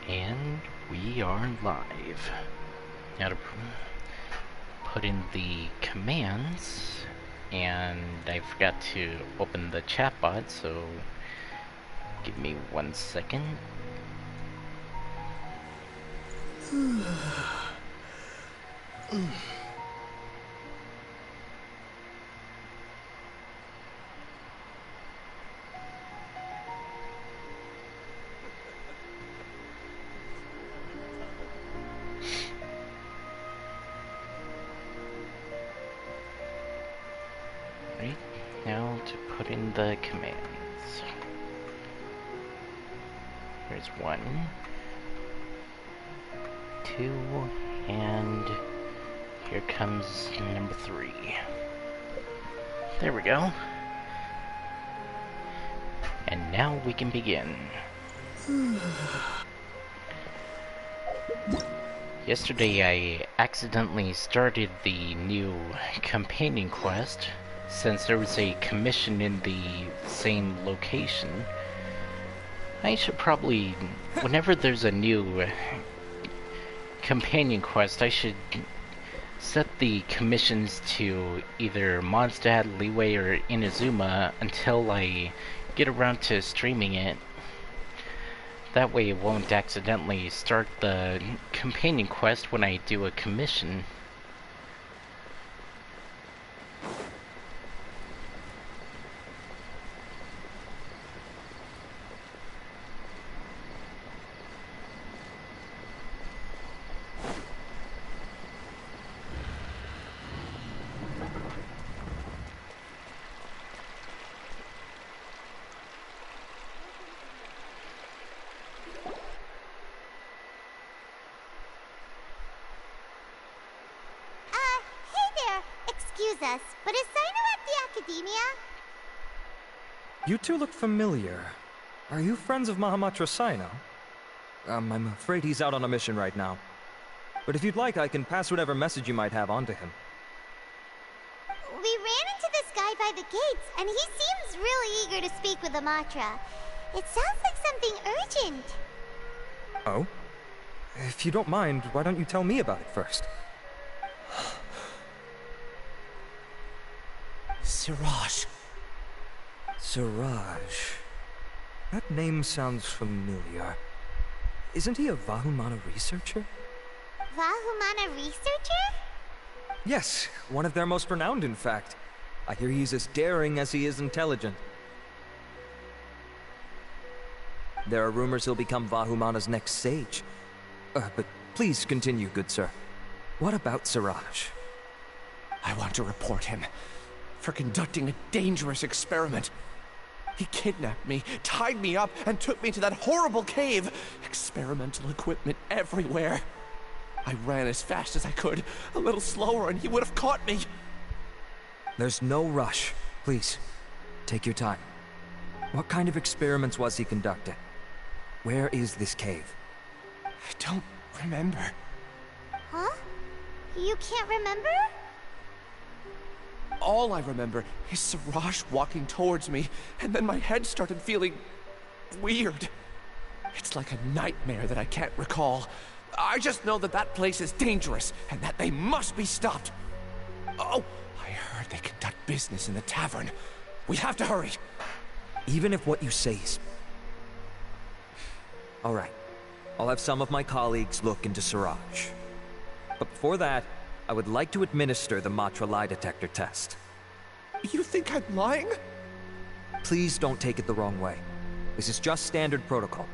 And we are live. Now to put in the commands, and I forgot to open the chatbot, so give me 1 second. Right, now to put in the commands. Here's 1, 2, and here comes number 3. There we go. And now we can begin. Yesterday I accidentally started the new companion quest, since there was a commission in the same location. I should probably, whenever there's a new companion quest, I should set the commissions to either Mondstadt, Leeway, or Inazuma until I get around to streaming it. That way it won't accidentally start the companion quest when I do a commission. Excuse us, but is Sino at the Academia? You two look familiar. Are you friends of Mahamatra Sino? I'm afraid he's out on a mission right now. But if you'd like, I can pass whatever message you might have on to him. We ran into this guy by the gates, and he seems really eager to speak with Amatra. It sounds like something urgent. Oh? If you don't mind, why don't you tell me about it first? Siraj. Siraj. That name sounds familiar. Isn't he a Vahumana researcher? Vahumana researcher? Yes, one of their most renowned, in fact. I hear he's as daring as he is intelligent. There are rumors he'll become Vahumana's next sage. But please continue, good sir. What about Siraj? I want to report him for conducting a dangerous experiment. He kidnapped me, tied me up, and took me to that horrible cave. Experimental equipment everywhere. I ran as fast as I could, a little slower, and he would have caught me. There's no rush. Please, take your time. What kind of experiments was he conducting? Where is this cave? I don't remember. Huh? You can't remember? All I remember is Siraj walking towards me, and then my head started feeling weird. It's like a nightmare that I can't recall. I just know that that place is dangerous, and that they must be stopped. Oh, I heard they conduct business in the tavern. We have to hurry. Even if what you say is... All right. I'll have some of my colleagues look into Siraj. But before that, I would like to administer the Matra lie detector test. You think I'm lying? Please don't take it the wrong way. This is just standard protocol.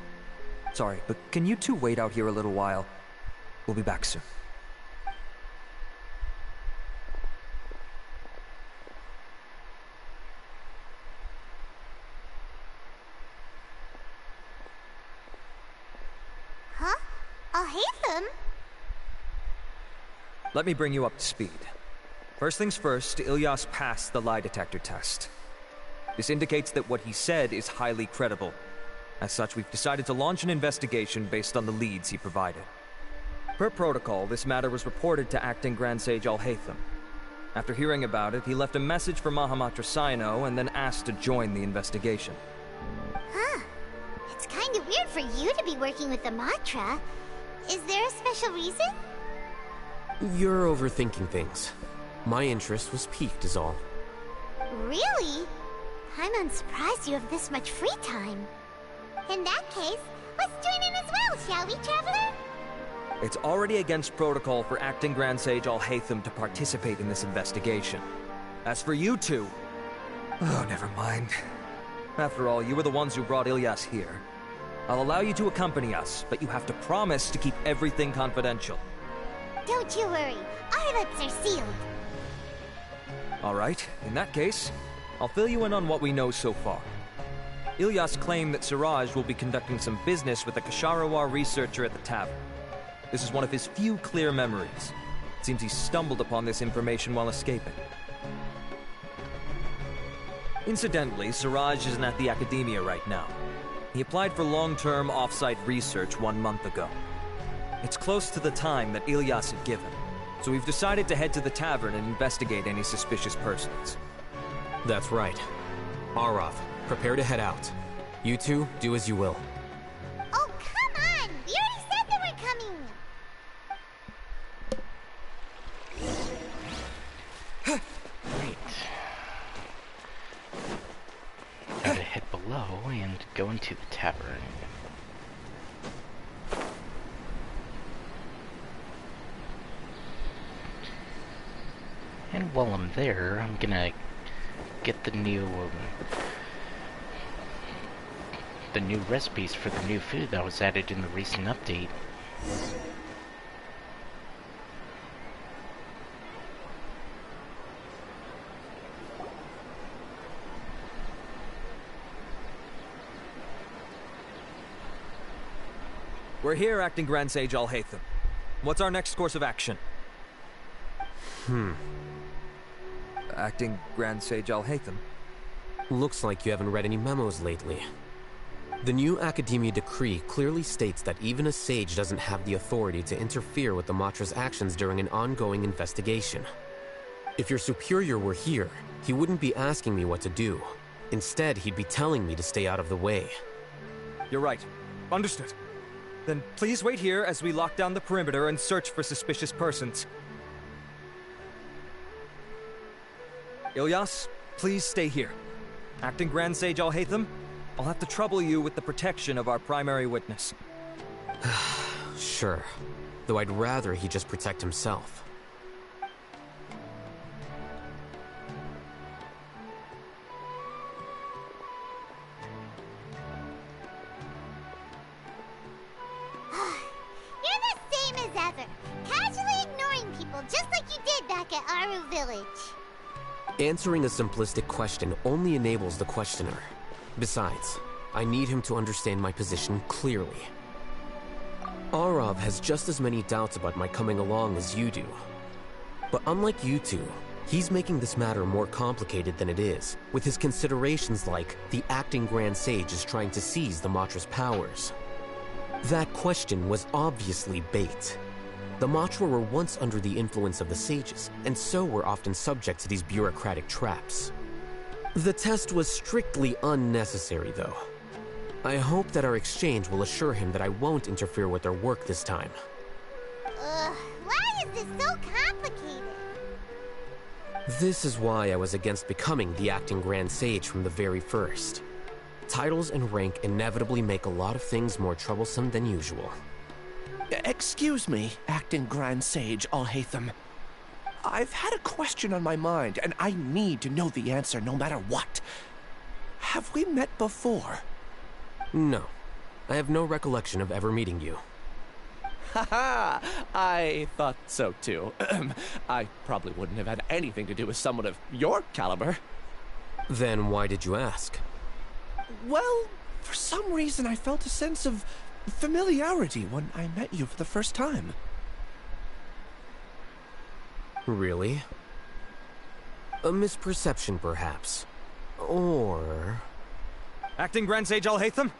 Sorry, but can you two wait out here a little while? We'll be back soon. Huh? Alhaitham? Let me bring you up to speed. First things first, Ilyas passed the lie detector test. This indicates that what he said is highly credible. As such, we've decided to launch an investigation based on the leads he provided. Per protocol, this matter was reported to Acting Grand Sage Alhaitham. After hearing about it, he left a message for Mahamatra Sino and then asked to join the investigation. Huh. It's kind of weird weird for you to be working with the Matra. Is there a special reason? You're overthinking things. My interest was piqued is all. Really? I'm unsurprised you have this much free time. In that case, let's join in as well, shall we, Traveler? It's already against protocol for Acting Grand Sage Alhaitham to participate in this investigation. As for you two... Oh, never mind. After all, you were the ones who brought Ilyas here. I'll allow you to accompany us, but you have to promise to keep everything confidential. Don't you worry. Our lips are sealed. Alright, in that case, I'll fill you in on what we know so far. Ilyas claimed that Siraj will be conducting some business with a Kasharawar researcher at the tavern. This is one of his few clear memories. It seems he stumbled upon this information while escaping. Incidentally, Siraj isn't at the Academia right now. He applied for long-term off-site research 1 month ago. It's close to the time that Ilyas had given, so we've decided to head to the tavern and investigate any suspicious persons. That's right. Arav, prepare to head out. You two, do as you will. Oh, come on! We already said that we're coming! Right. Gotta head below and go into the tavern. And while I'm there, I'm gonna get the new recipes for the new food that was added in the recent update. We're here, Acting Grand Sage Alhaitham. What's our next course of action? Acting Grand Sage Alhaitham? Looks like you haven't read any memos lately. The new Academia decree clearly states that even a sage doesn't have the authority to interfere with the Matra's actions during an ongoing investigation. If your superior were here, he wouldn't be asking me what to do. Instead, he'd be telling me to stay out of the way. You're right. Understood. Then please wait here as we lock down the perimeter and search for suspicious persons. Ilyas, please stay here. Acting Grand Sage Alhaitham, I'll have to trouble you with the protection of our primary witness. Sure. Though I'd rather he just protect himself. You're the same as ever. Casually ignoring people just like you did back at Aru Village. Answering a simplistic question only enables the questioner. Besides, I need him to understand my position clearly. Arav has just as many doubts about my coming along as you do. But unlike you two, he's making this matter more complicated than it is, with his considerations like the acting Grand Sage is trying to seize the Matra's powers. That question was obviously bait. The Matra were once under the influence of the sages, and so were often subject to these bureaucratic traps. The test was strictly unnecessary, though. I hope that our exchange will assure him that I won't interfere with their work this time. Why is this so complicated? This is why I was against becoming the acting Grand Sage from the very first. Titles and rank inevitably make a lot of things more troublesome than usual. Excuse me, Acting Grand Sage Alhaitham. I've had a question on my mind, and I need to know the answer no matter what. Have we met before? No. I have no recollection of ever meeting you. Haha! I thought so too. I probably wouldn't have had anything to do with someone of your caliber. Then why did you ask? Well, for some reason I felt a sense of familiarity when I met you for the first time. Really? A misperception, perhaps. Or... Acting Grand Sage Alhaitham,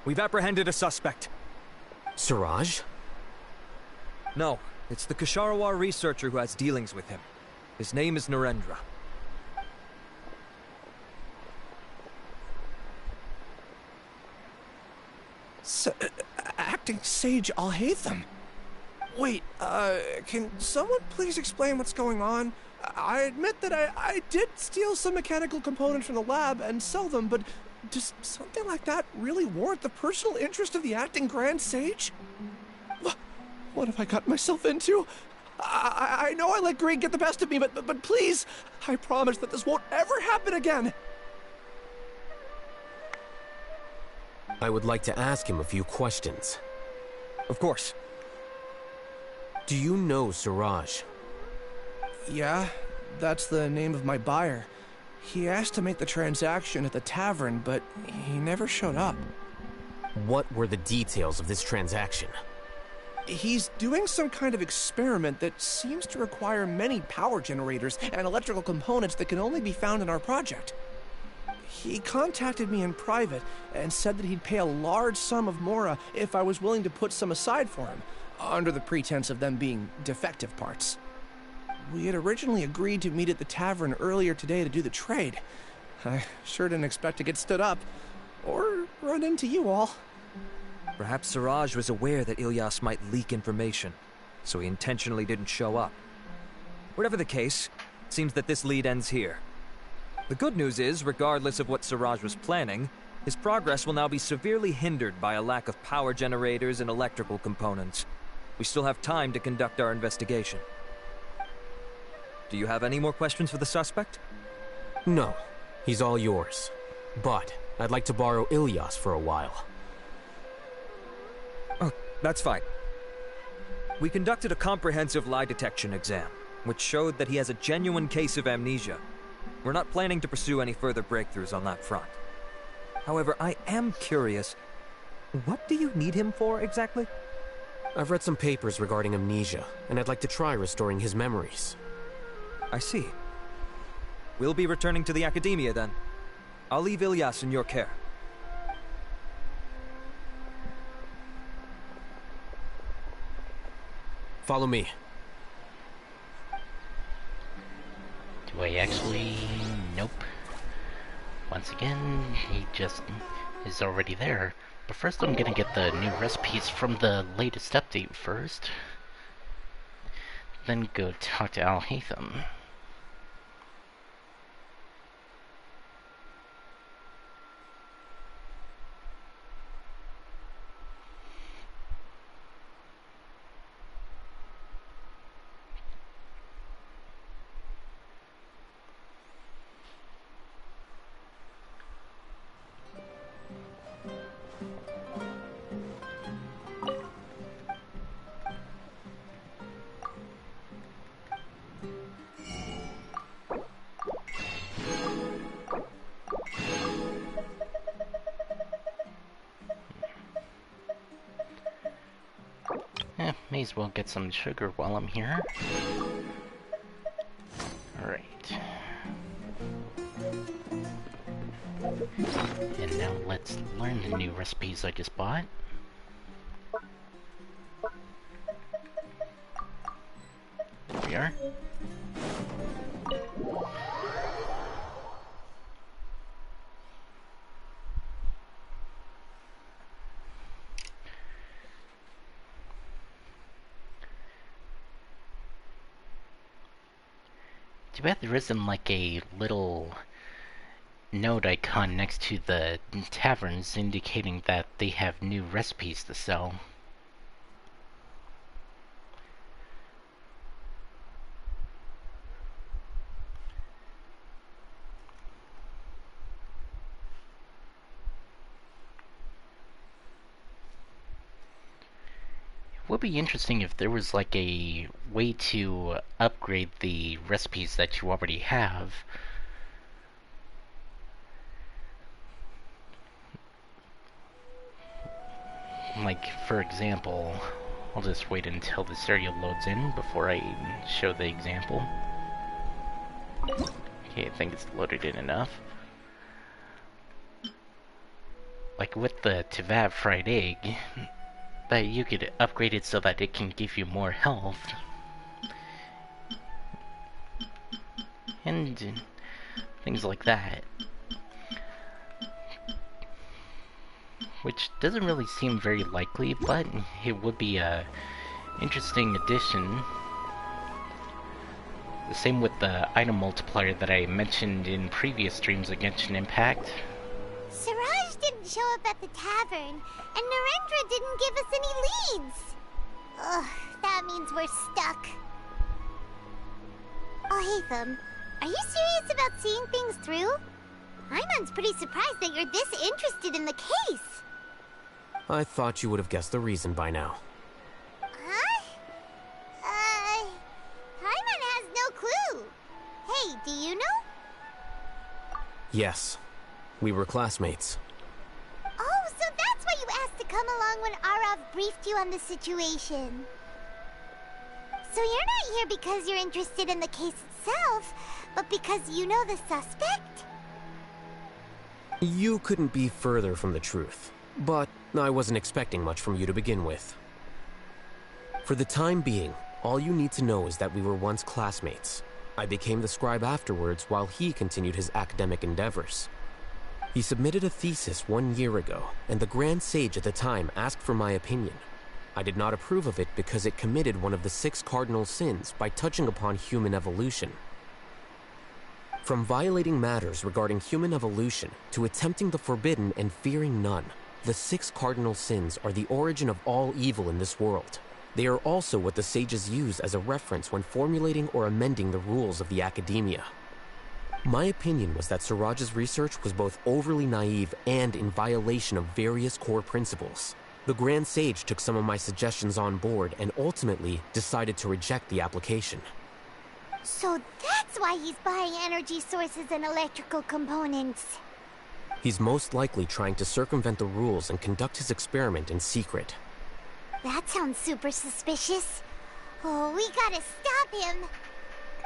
we've apprehended a suspect. Siraj? No, it's the Kasharawar researcher who has dealings with him. His name is Narendra. acting sage Alhaitham. Wait, can someone please explain what's going on? I admit that I did steal some mechanical components from the lab and sell them, but does something like that really warrant the personal interest of the acting Grand Sage? What have I gotten myself into? I know I let greed get the best of me, but please, I promise that this won't ever happen again. I would like to ask him a few questions. Of course. Do you know Siraj? Yeah, that's the name of my buyer. He asked to make the transaction at the tavern, but he never showed up. What were the details of this transaction? He's doing some kind of experiment that seems to require many power generators and electrical components that can only be found in our project. He contacted me in private and said that he'd pay a large sum of Mora if I was willing to put some aside for him, under the pretense of them being defective parts. We had originally agreed to meet at the tavern earlier today to do the trade. I sure didn't expect to get stood up, or run into you all. Perhaps Siraj was aware that Ilyas might leak information, so he intentionally didn't show up. Whatever the case, it seems that this lead ends here. The good news is, regardless of what Siraj was planning, his progress will now be severely hindered by a lack of power generators and electrical components. We still have time to conduct our investigation. Do you have any more questions for the suspect? No, he's all yours. But I'd like to borrow Ilyas for a while. Oh, that's fine. We conducted a comprehensive lie detection exam, which showed that he has a genuine case of amnesia. We're not planning to pursue any further breakthroughs on that front. However, I am curious, what do you need him for exactly? I've read some papers regarding amnesia, and I'd like to try restoring his memories. I see. We'll be returning to the Academia then. I'll leave Ilyas in your care. Follow me. Do I actually? Nope. Once again, he just is already there. But first I'm gonna get the new recipes from the latest update first. Then go talk to Alhaitham. May as well get some sugar while I'm here. Alright. And now let's learn the new recipes I just bought. There we are. Too bad there isn't like a little note icon next to the taverns indicating that they have new recipes to sell. It would be interesting if there was like a way to upgrade the recipes that you already have. Like, for example, I'll just wait until this area loads in before I show the example. Okay, I think it's loaded in enough. Like with the Tavav fried egg, that you could upgrade it so that it can give you more health. And things like that. which doesn't really seem very likely, but it would be a interesting addition. The same with the item multiplier that I mentioned in previous streams of Genshin Impact. Siraj didn't show up at the tavern, and Narendra didn't give us any leads. Ugh, that means we're stuck. Alhaitham, are you serious about seeing things through? Paimon's pretty surprised that you're this interested in the case. I thought you would have guessed the reason by now. Huh? Paimon has no clue. Hey, do you know? Yes, we were classmates. Oh, so that's why you asked to come along when Arav briefed you on the situation. So you're not here because you're interested in the case itself, but because you know the suspect? You couldn't be further from the truth, but I wasn't expecting much from you to begin with. For the time being, all you need to know is that we were once classmates. I became the scribe afterwards while he continued his academic endeavors. He submitted a thesis 1 year ago, and the Grand Sage at the time asked for my opinion. I did not approve of it because it committed one of the 6 cardinal sins by touching upon human evolution. From violating matters regarding human evolution to attempting the forbidden and fearing none, the 6 cardinal sins are the origin of all evil in this world. They are also what the sages use as a reference when formulating or amending the rules of the academia. My opinion was that Siraj's research was both overly naive and in violation of various core principles. The Grand Sage took some of my suggestions on board and ultimately decided to reject the application. So that's why he's buying energy sources and electrical components. He's most likely trying to circumvent the rules and conduct his experiment in secret. That sounds super suspicious. Oh, we gotta stop him.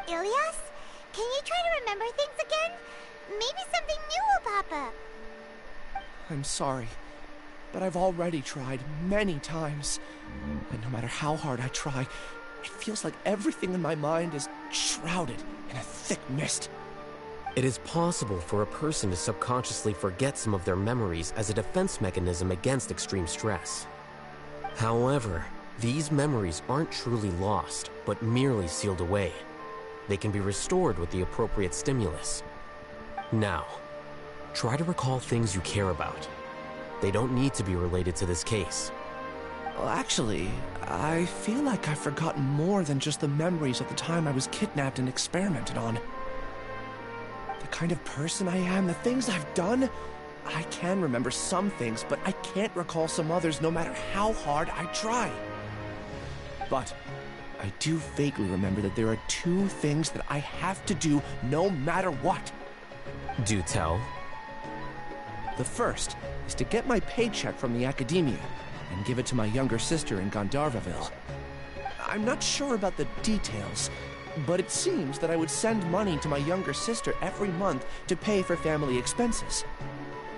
Ilyas, can you try to remember things again? Maybe something new will pop up. I'm sorry, but I've already tried many times. And no matter how hard I try, it feels like everything in my mind is shrouded in a thick mist. It is possible for a person to subconsciously forget some of their memories as a defense mechanism against extreme stress. However, these memories aren't truly lost, but merely sealed away. They can be restored with the appropriate stimulus. Now, try to recall things you care about. They don't need to be related to this case. Well, actually, I feel like I've forgotten more than just the memories of the time I was kidnapped and experimented on. The kind of person I am, the things I've done, I can remember some things, but I can't recall some others no matter how hard I try. But I do vaguely remember that there are 2 things that I have to do no matter what. Do tell. The first is to get my paycheck from the academia and give it to my younger sister in Gandharvaville. I'm not sure about the details, but it seems that I would send money to my younger sister every month to pay for family expenses.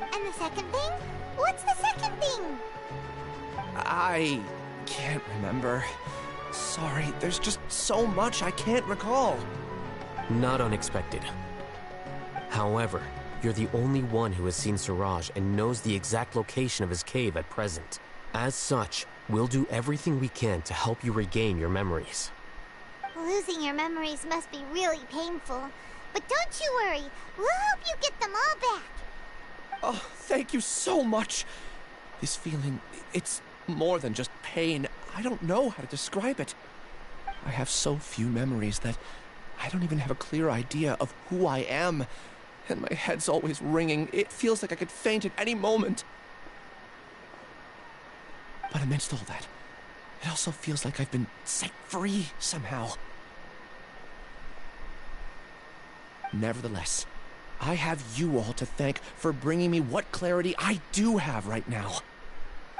And the second thing? What's the second thing? I can't remember. Sorry, there's just so much I can't recall. Not unexpected. However, you're the only one who has seen Siraj and knows the exact location of his cave at present. As such, we'll do everything we can to help you regain your memories. Losing your memories must be really painful. But don't you worry, we'll help you get them all back. Oh, thank you so much. This feeling, it's more than just pain. I don't know how to describe it. I have so few memories that I don't even have a clear idea of who I am. And my head's always ringing. It feels like I could faint at any moment. But amidst all that, it also feels like I've been set free somehow. Nevertheless, I have you all to thank for bringing me what clarity I do have right now.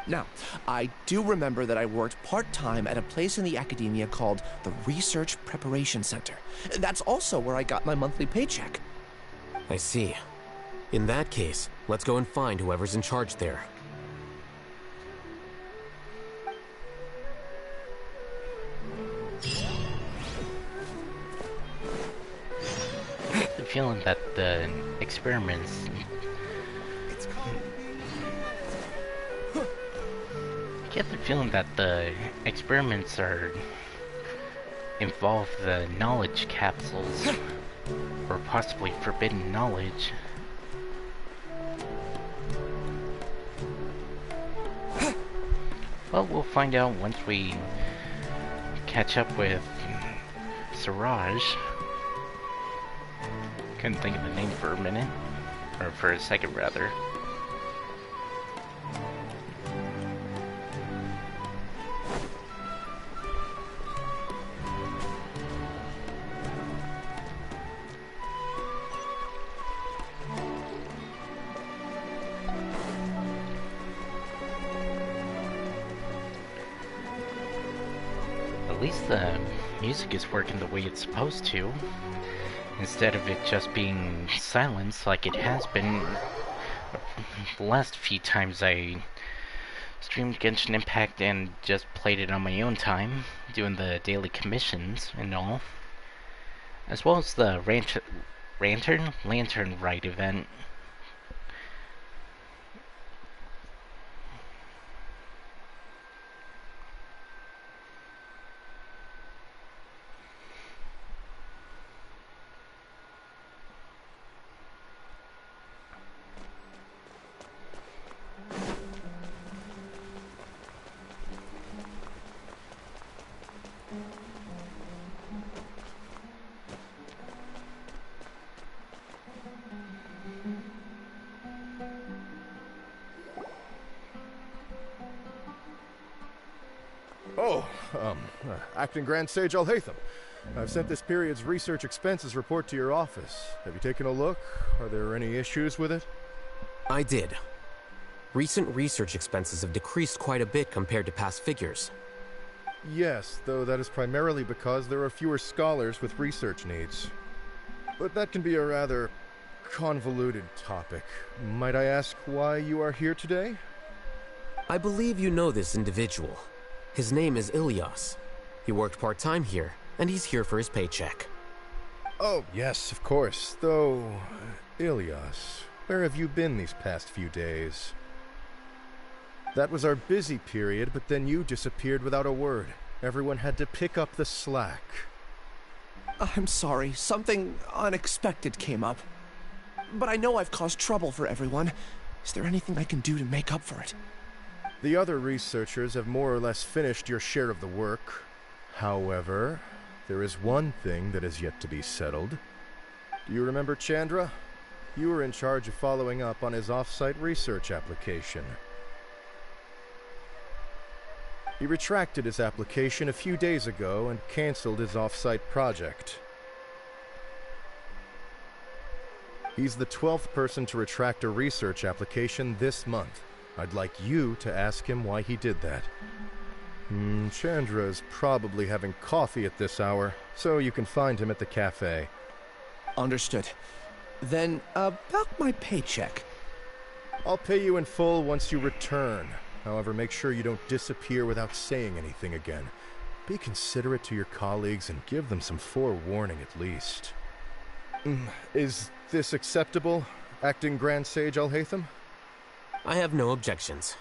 Now, I do remember that I worked part-time at a place in the academia called the Research Preparation Center. That's also where I got my monthly paycheck. I see. In that case, let's go and find whoever's in charge there. The feeling that the experiments get the feeling that the experiments are involve the knowledge capsules, or possibly forbidden knowledge. Well, we'll find out once we catch up with Siraj. Couldn't think of the name for a minute, or for a second rather. At least the music is working the way it's supposed to, instead of it just being silence like it has been the last few times I streamed Genshin Impact and just played it on my own time, doing the daily commissions and all, as well as the Lantern Rite event. Oh, Acting Grand Sage Alhaitham. I've sent this period's research expenses report to your office. Have you taken a look? Are there any issues with it? I did. Recent research expenses have decreased quite a bit compared to past figures. Yes, though that is primarily because there are fewer scholars with research needs. But that can be a rather convoluted topic. Might I ask why you are here today? I believe you know this individual. His name is Ilyas. He worked part-time here, and he's here for his paycheck. Oh, yes, of course. Though, Ilyas, where have you been these past few days? That was our busy period, but then you disappeared without a word. Everyone had to pick up the slack. I'm sorry, something unexpected came up. But I know I've caused trouble for everyone. Is there anything I can do to make up for it? The other researchers have more or less finished your share of the work. However, there is one thing that is yet to be settled. Do you remember Chandra? You were in charge of following up on his off-site research application. He retracted his application a few days ago and canceled his off-site project. He's the 12th person to retract a research application this month. I'd like you to ask him why he did that. Chandra's probably having coffee at this hour, so you can find him at the cafe. Understood. Then, about my paycheck. I'll pay you in full once you return. However, make sure you don't disappear without saying anything again. Be considerate to your colleagues and give them some forewarning at least. Is this acceptable, Acting Grand Sage Alhaitham? I have no objections.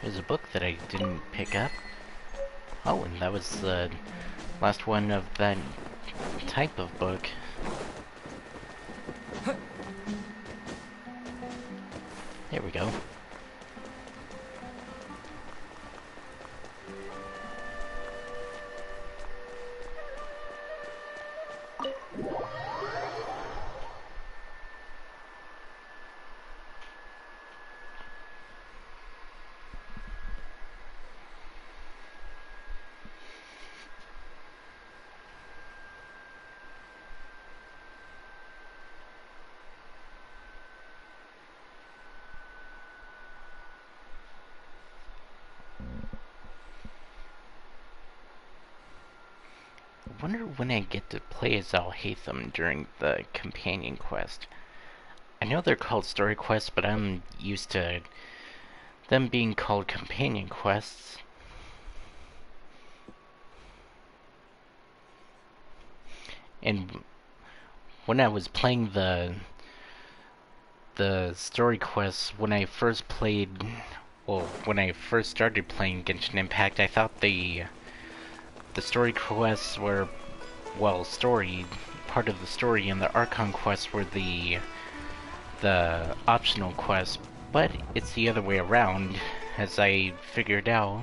There's a book that I didn't pick up. Oh, and that was the last one of that type of book. There we go. I wonder when I get to play as Alhaitham during the companion quest. I know they're called story quests, but I'm used to them being called companion quests. And when I was playing the the story quests when I first played. Well, when I first started playing Genshin Impact, I thought the story quests were, well, story part of the story, and the Archon quests were the optional quests. But it's the other way around, as I figured out.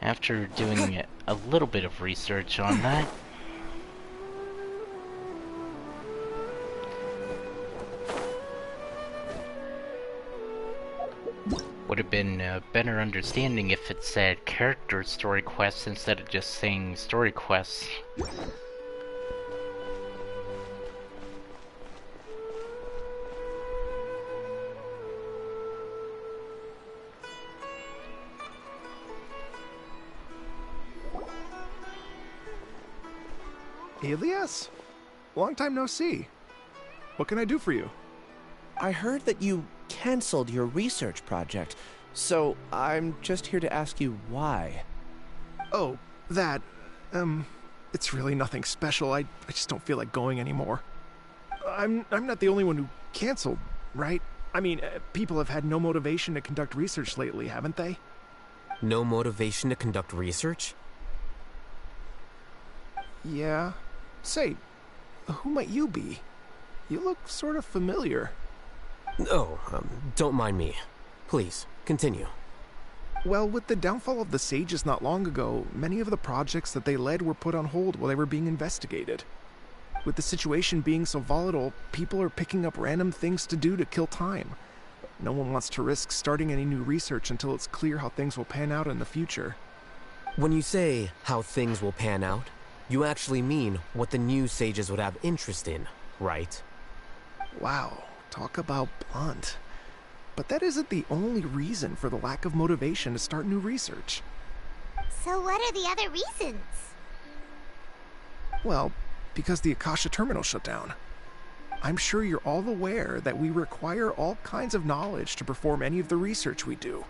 After doing a little bit of research on that. Would have been a better understanding if it said character story quests instead of just saying story quests. Elias? Long time no see. What can I do for you? I heard that you canceled your research project, so I'm just here to ask you why. Oh, that... it's really nothing special. I just don't feel like going anymore. I'm not the only one who canceled, right? I mean, people have had no motivation to conduct research lately, haven't they? No motivation to conduct research? Yeah. Say, who might you be? You look sort of familiar. Oh, don't mind me. Please, continue. Well, with the downfall of the Sages not long ago, many of the projects that they led were put on hold while they were being investigated. With the situation being so volatile, people are picking up random things to do to kill time. No one wants to risk starting any new research until it's clear how things will pan out in the future. When you say how things will pan out, you actually mean what the new Sages would have interest in, right? Wow, talk about blunt. But that isn't the only reason for the lack of motivation to start new research. So what are the other reasons? Well, because the Akasha terminal shut down. I'm sure you're all aware that we require all kinds of knowledge to perform any of the research we do.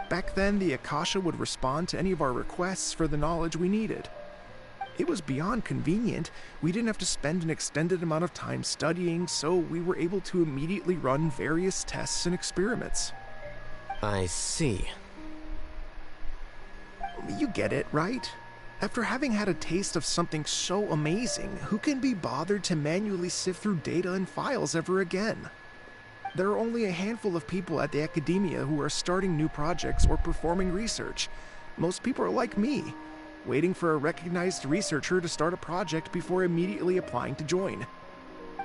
Back then, the Akasha would respond to any of our requests for the knowledge we needed. It was beyond convenient. We didn't have to spend an extended amount of time studying, so we were able to immediately run various tests and experiments. I see. You get it, right? After having had a taste of something so amazing, who can be bothered to manually sift through data and files ever again? There are only a handful of people at the academia who are starting new projects or performing research. Most people are like me, waiting for a recognized researcher to start a project before immediately applying to join.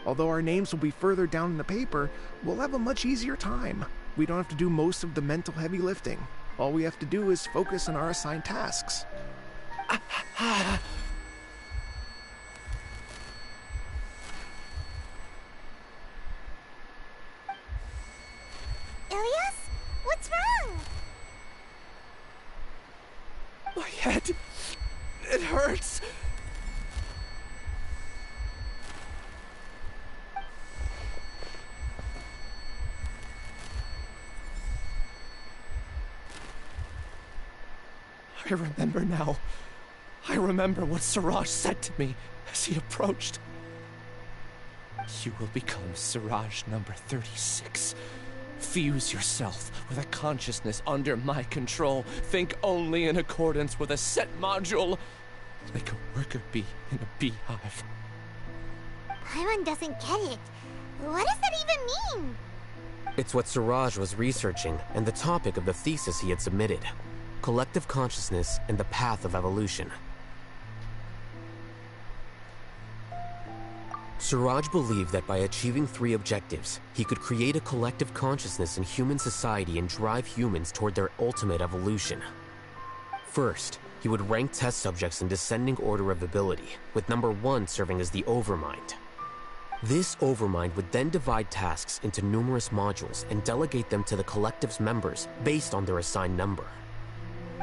Although our names will be further down in the paper, we'll have a much easier time. We don't have to do most of the mental heavy lifting. All we have to do is focus on our assigned tasks. Ilias? What's wrong? My head... it hurts. I remember now. I remember what Siraj said to me as he approached. You will become Siraj number 36. Fuse yourself with a consciousness under my control. Think only in accordance with a set module. Like a worker bee in a beehive. Paimon doesn't get it. What does that even mean? It's what Siraj was researching and the topic of the thesis he had submitted. Collective consciousness and the path of evolution. Siraj believed that by achieving 3 objectives, he could create a collective consciousness in human society and drive humans toward their ultimate evolution. First, he would rank test subjects in descending order of ability, with number 1 serving as the Overmind. This Overmind would then divide tasks into numerous modules and delegate them to the collective's members based on their assigned number.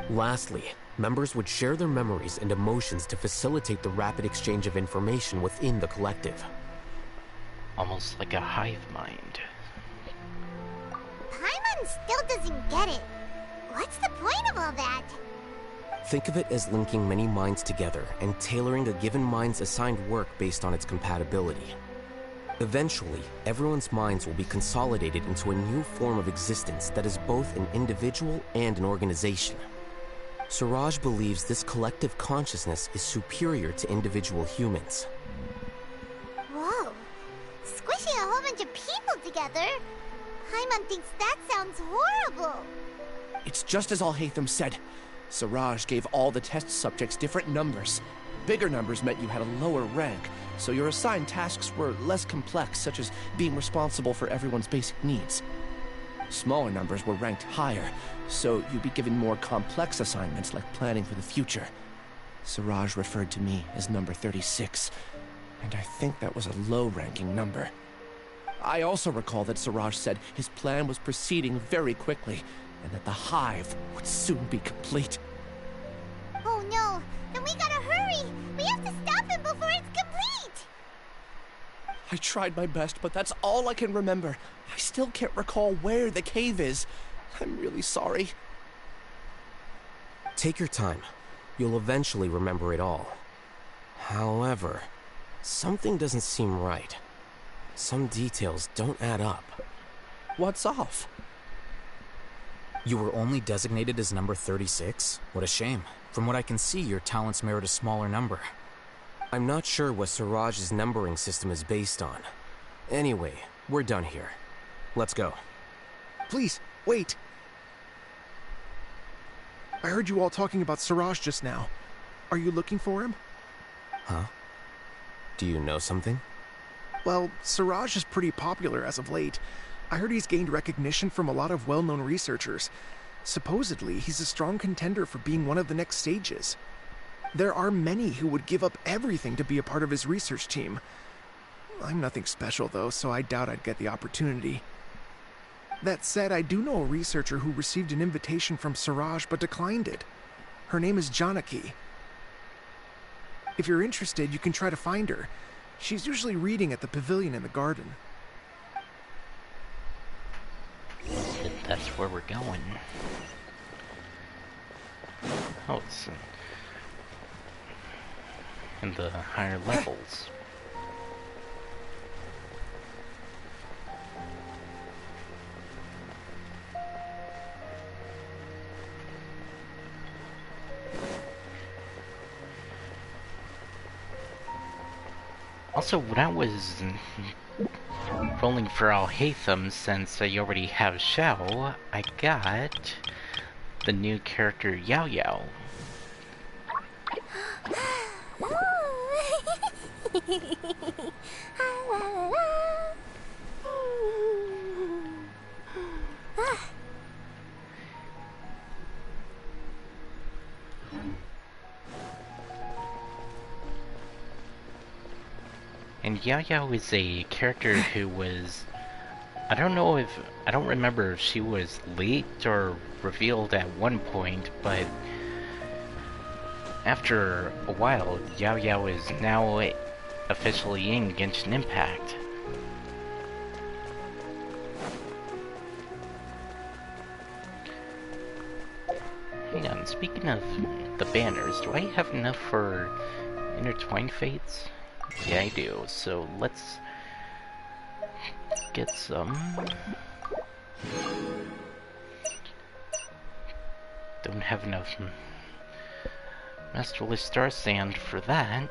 Lastly, members would share their memories and emotions to facilitate the rapid exchange of information within the collective. Almost like a hive mind. Paimon still doesn't get it. What's the point of all that? Think of it as linking many minds together and tailoring a given mind's assigned work based on its compatibility. Eventually, everyone's minds will be consolidated into a new form of existence that is both an individual and an organization. Siraj believes this collective consciousness is superior to individual humans. Whoa. Squishing a whole bunch of people together? Paimon thinks that sounds horrible. It's just as Alhaitham said. Siraj gave all the test subjects different numbers. Bigger numbers meant you had a lower rank, so your assigned tasks were less complex, such as being responsible for everyone's basic needs. Smaller numbers were ranked higher, so you'd be given more complex assignments like planning for the future. Siraj referred to me as number 36, and I think that was a low-ranking number. I also recall that Siraj said his plan was proceeding very quickly, and that the hive would soon be complete. Oh no, then we gotta hurry! We have to stop him before it's complete! I tried my best, but that's all I can remember. I still can't recall where the cave is. I'm really sorry. Take your time. You'll eventually remember it all. However, something doesn't seem right. Some details don't add up. What's off? You were only designated as number 36? What a shame. From what I can see, your talents merit a smaller number. I'm not sure what Siraj's numbering system is based on. Anyway, we're done here. Let's go. Please, wait. I heard you all talking about Siraj just now. Are you looking for him? Huh? Do you know something? Well, Siraj is pretty popular as of late. I heard he's gained recognition from a lot of well-known researchers. Supposedly, he's a strong contender for being one of the next sages. There are many who would give up everything to be a part of his research team. I'm nothing special, though, so I doubt I'd get the opportunity. That said, I do know a researcher who received an invitation from Siraj but declined it. Her name is Janaki. If you're interested, you can try to find her. She's usually reading at the pavilion in the garden. That's where we're going. Oh, it's in the higher levels. Also, when I was rolling for Alhaitham, since I already have Shao, I got the new character Yao Yao. And Yao Yao is a character who was... I don't remember if she was leaked or revealed at one point, but after a while, Yao Yao is now officially in Genshin Impact. Hang on, speaking of the banners, do I have enough for Intertwined Fates? Yeah, I do, so let's get some. Don't have enough Masterless Star Sand for that.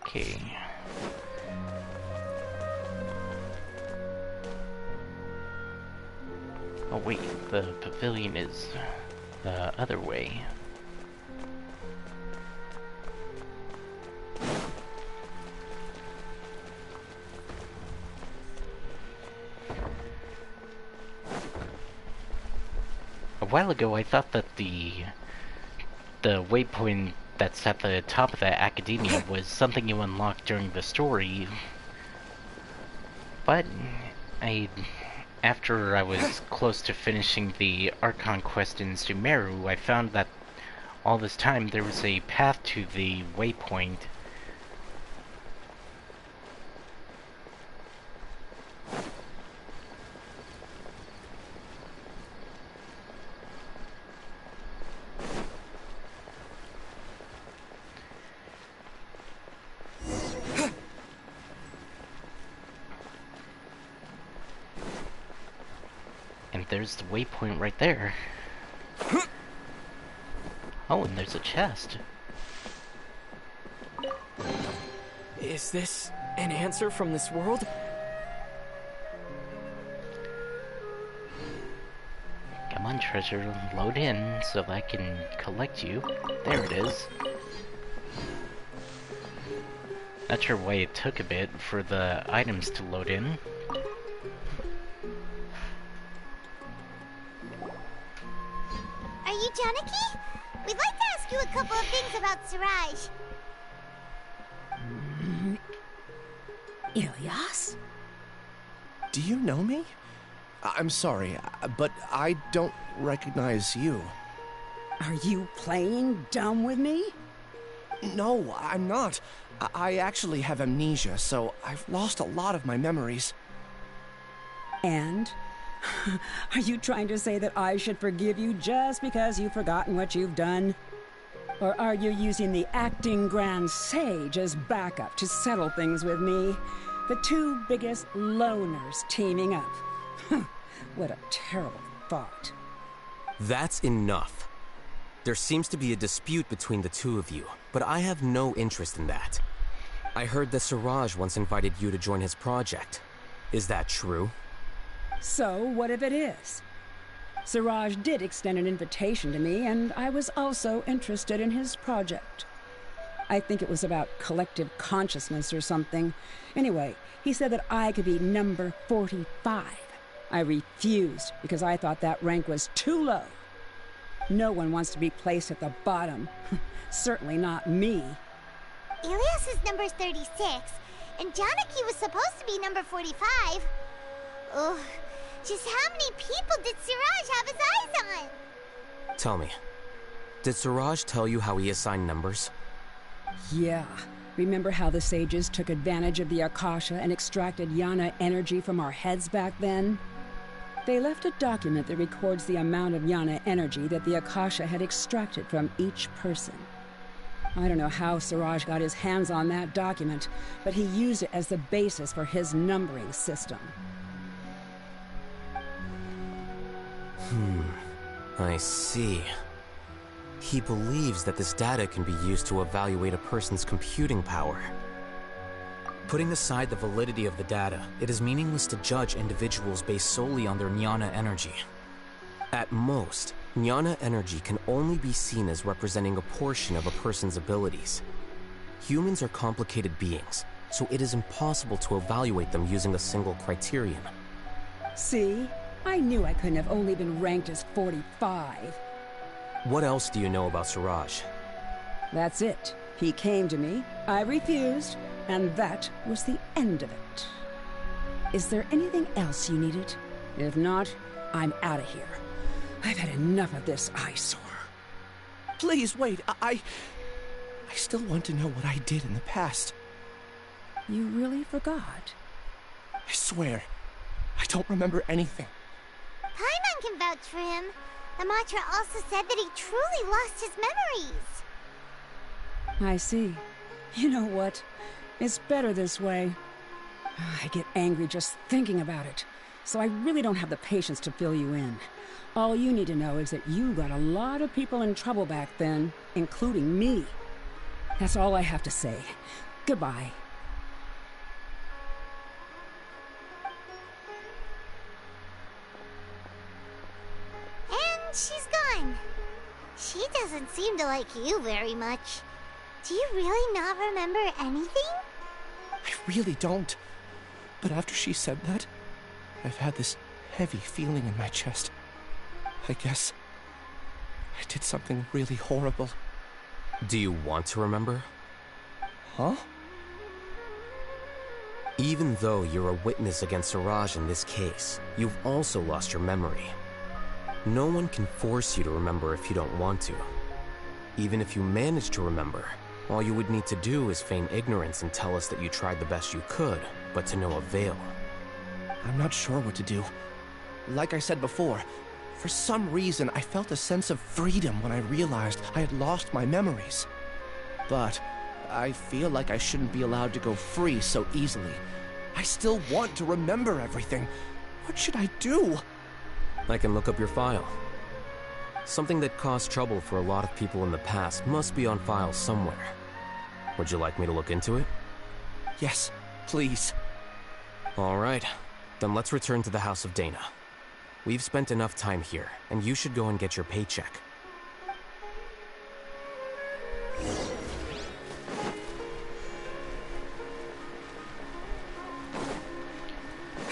Okay. Oh wait, the pavilion is the other way. A while ago, I thought that the waypoint that's at the top of the academia was something you unlocked during the story, but after I was close to finishing the Archon quest in Sumeru, I found that all this time there was a path to the waypoint. there's the waypoint right there. Oh, and there's a chest. Is this an answer from this world? Come on, treasure, load in so I can collect you. There it is. Not sure why it took a bit for the items to load in. Are you Janaki? We'd like to ask you a couple of things about Siraj. Ilyas? Do you know me? I'm sorry, but I don't recognize you. Are you playing dumb with me? No, I'm not. I actually have amnesia, so I've lost a lot of my memories. And? Are you trying to say that I should forgive you just because you've forgotten what you've done? Or are you using the acting grand sage as backup to settle things with me? The two biggest loners teaming up. What a terrible thought. That's enough. There seems to be a dispute between the two of you, but I have no interest in that. I heard that Siraj once invited you to join his project. Is that true? So, what if it is? Siraj did extend an invitation to me, and I was also interested in his project. I think it was about collective consciousness or something. Anyway, he said that I could be number 45. I refused because I thought that rank was too low. No one wants to be placed at the bottom. Certainly not me. Ilyas is number 36, and Janaki was supposed to be number 45. Ugh, just how many people did Siraj have his eyes on? Tell me, did Siraj tell you how he assigned numbers? Yeah. Remember how the sages took advantage of the Akasha and extracted Yana energy from our heads back then? They left a document that records the amount of Yana energy that the Akasha had extracted from each person. I don't know how Siraj got his hands on that document, but he used it as the basis for his numbering system. I see. He believes that this data can be used to evaluate a person's computing power. Putting aside the validity of the data, it is meaningless to judge individuals based solely on their jnana energy. At most, jnana energy can only be seen as representing a portion of a person's abilities. Humans are complicated beings, so it is impossible to evaluate them using a single criterion. See? I knew I couldn't have only been ranked as 45. What else do you know about Siraj? That's it. He came to me, I refused, and that was the end of it. Is there anything else you needed? If not, I'm out of here. I've had enough of this eyesore. Please, wait, I still want to know what I did in the past. You really forgot? I swear, I don't remember anything. Paimon can vouch for him. The mantra also said that he truly lost his memories. I see. You know what? It's better this way. I get angry just thinking about it, so I really don't have the patience to fill you in. All you need to know is that you got a lot of people in trouble back then, including me. That's all I have to say. Goodbye. And she's gone. She doesn't seem to like you very much. Do you really not remember anything? I really don't. But after she said that, I've had this heavy feeling in my chest. I guess I did something really horrible. Do you want to remember? Huh? Even though you're a witness against Siraj in this case, you've also lost your memory. No one can force you to remember if you don't want to. Even if you manage to remember, all you would need to do is feign ignorance and tell us that you tried the best you could, but to no avail. I'm not sure what to do. Like I said before, for some reason I felt a sense of freedom when I realized I had lost my memories. But I feel like I shouldn't be allowed to go free so easily. I still want to remember everything. What should I do? I can look up your file. Something that caused trouble for a lot of people in the past must be on file somewhere. Would you like me to look into it? Yes, please. All right. Then let's return to the House of Dana. We've spent enough time here, and you should go and get your paycheck.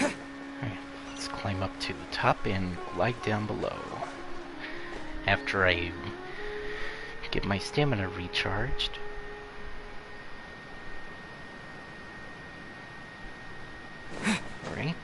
Alright, let's climb up to the top and glide down below. After I get my stamina recharged. Right.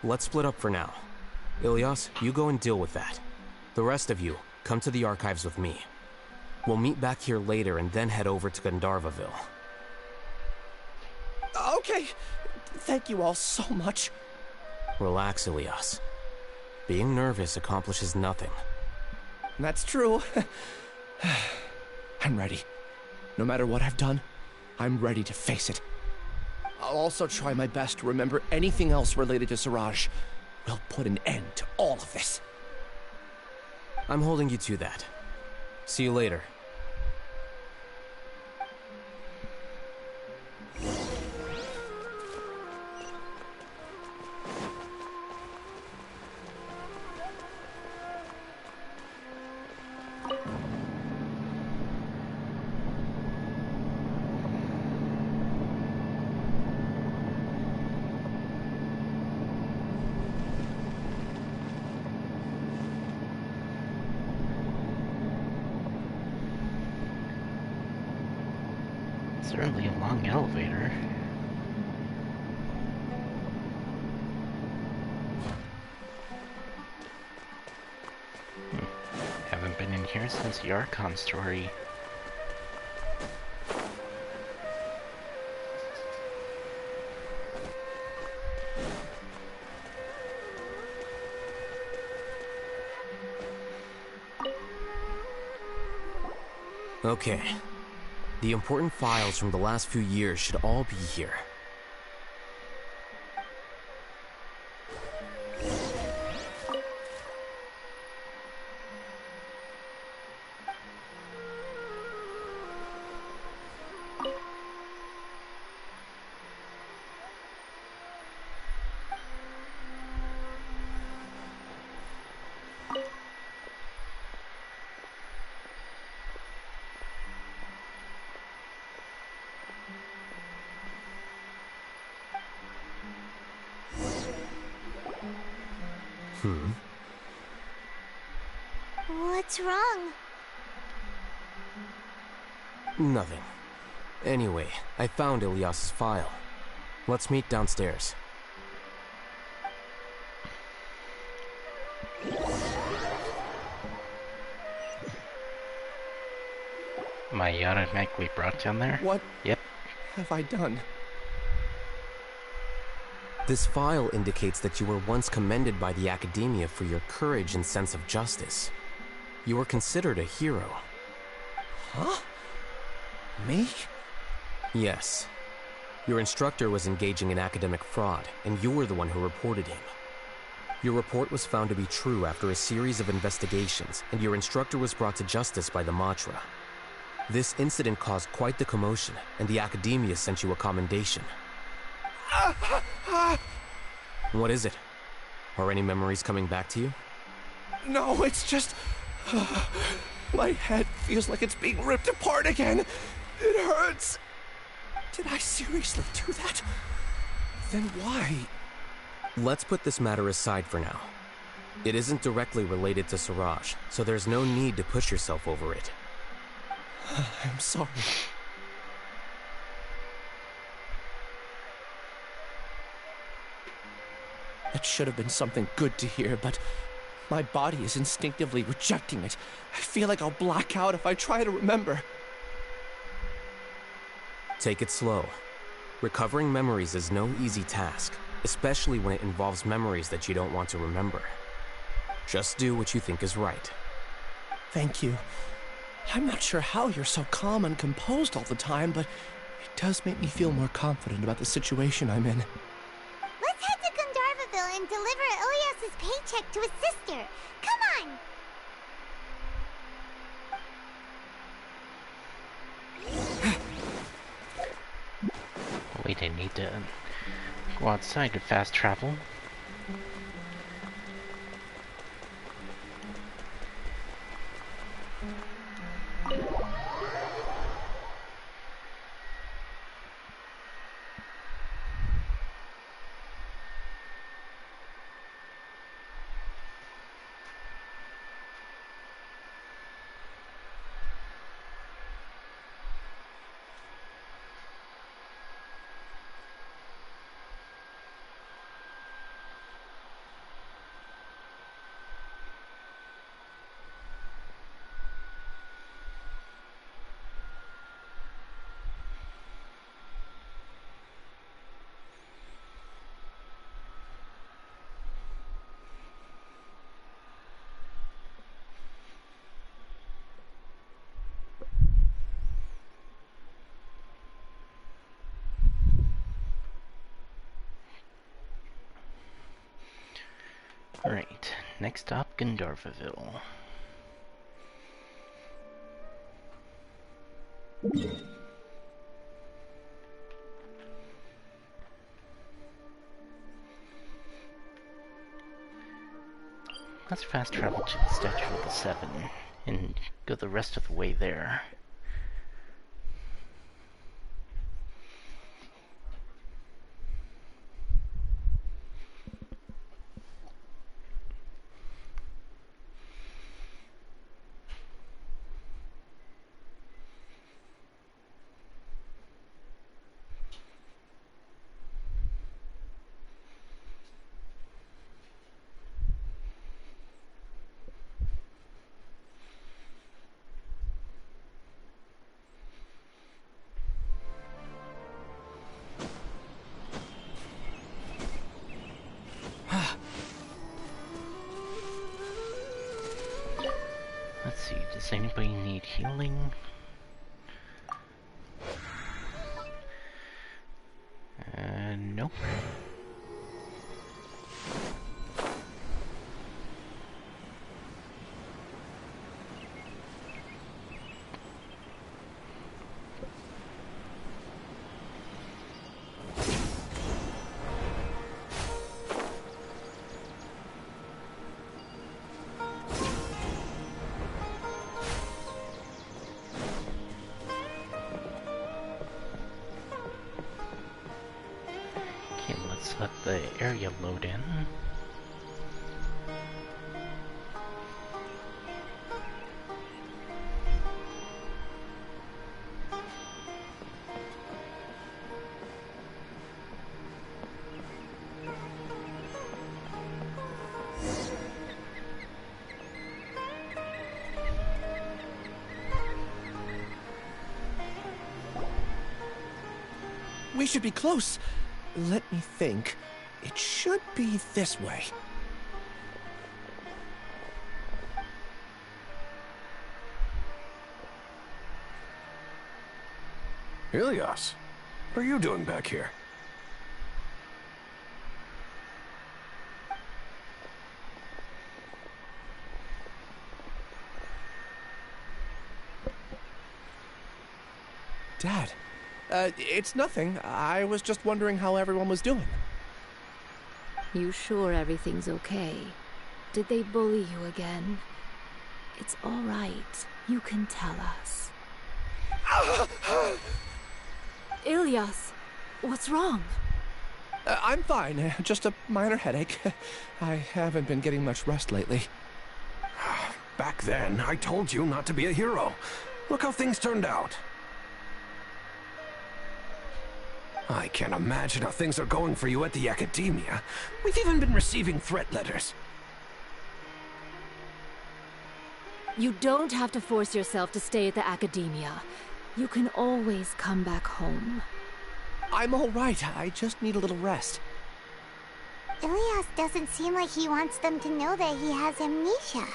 Let's split up for now. Ilyas, you go and deal with that. The rest of you, come to the archives with me. We'll meet back here later and then head over to Gandharvaville. Okay. Thank you all so much. Relax, Ilyas. Being nervous accomplishes nothing. That's true. I'm ready. No matter what I've done, I'm ready to face it. I'll also try my best to remember anything else related to Siraj. We'll put an end to all of this. I'm holding you to that. See you later. Certainly a long elevator. Haven't been in here since the Archon story. Okay. The important files from the last few years should all be here. What's wrong? Nothing. Anyway, I found Ilyas's file. Let's meet downstairs. Am I automatically brought down there? What Yep. have I done? This file indicates that you were once commended by the Academia for your courage and sense of justice. You were considered a hero. Huh? Me? Yes. Your instructor was engaging in academic fraud, and you were the one who reported him. Your report was found to be true after a series of investigations, and your instructor was brought to justice by the Matra. This incident caused quite the commotion, and the academia sent you a commendation. What is it? Are any memories coming back to you? No, it's just... my head feels like it's being ripped apart again. It hurts. Did I seriously do that? Then why? Let's put this matter aside for now. It isn't directly related to Siraj, so there's no need to push yourself over it. I'm sorry. It should have been something good to hear, but my body is instinctively rejecting it. I feel like I'll black out if I try to remember. Take it slow. Recovering memories is no easy task, especially when it involves memories that you don't want to remember. Just do what you think is right. Thank you. I'm not sure how you're so calm and composed all the time, but it does make me feel more confident about the situation I'm in. Let's head to Gandharvaville and deliver Ilyas's paycheck to his sister. Come on! Wait, I need to go outside to fast travel. Alright, next stop, Gandharvaville. Let's fast travel to the Statue of the Seven and go the rest of the way there. Let's see, does anybody need healing? Nope. Okay, let's let the area load in. We should be close. Let me think. It should be this way. Ilias, what are you doing back here? Dad, it's nothing. I was just wondering how everyone was doing. You sure everything's okay? Did they bully you again? It's all right. You can tell us. Ilias, what's wrong? I'm fine. Just a minor headache. I haven't been getting much rest lately. Back then, I told you not to be a hero. Look how things turned out. I can't imagine how things are going for you at the Academia. We've even been receiving threat letters. You don't have to force yourself to stay at the Academia. You can always come back home. I'm all right. I just need a little rest. Ilias doesn't seem like he wants them to know that he has amnesia.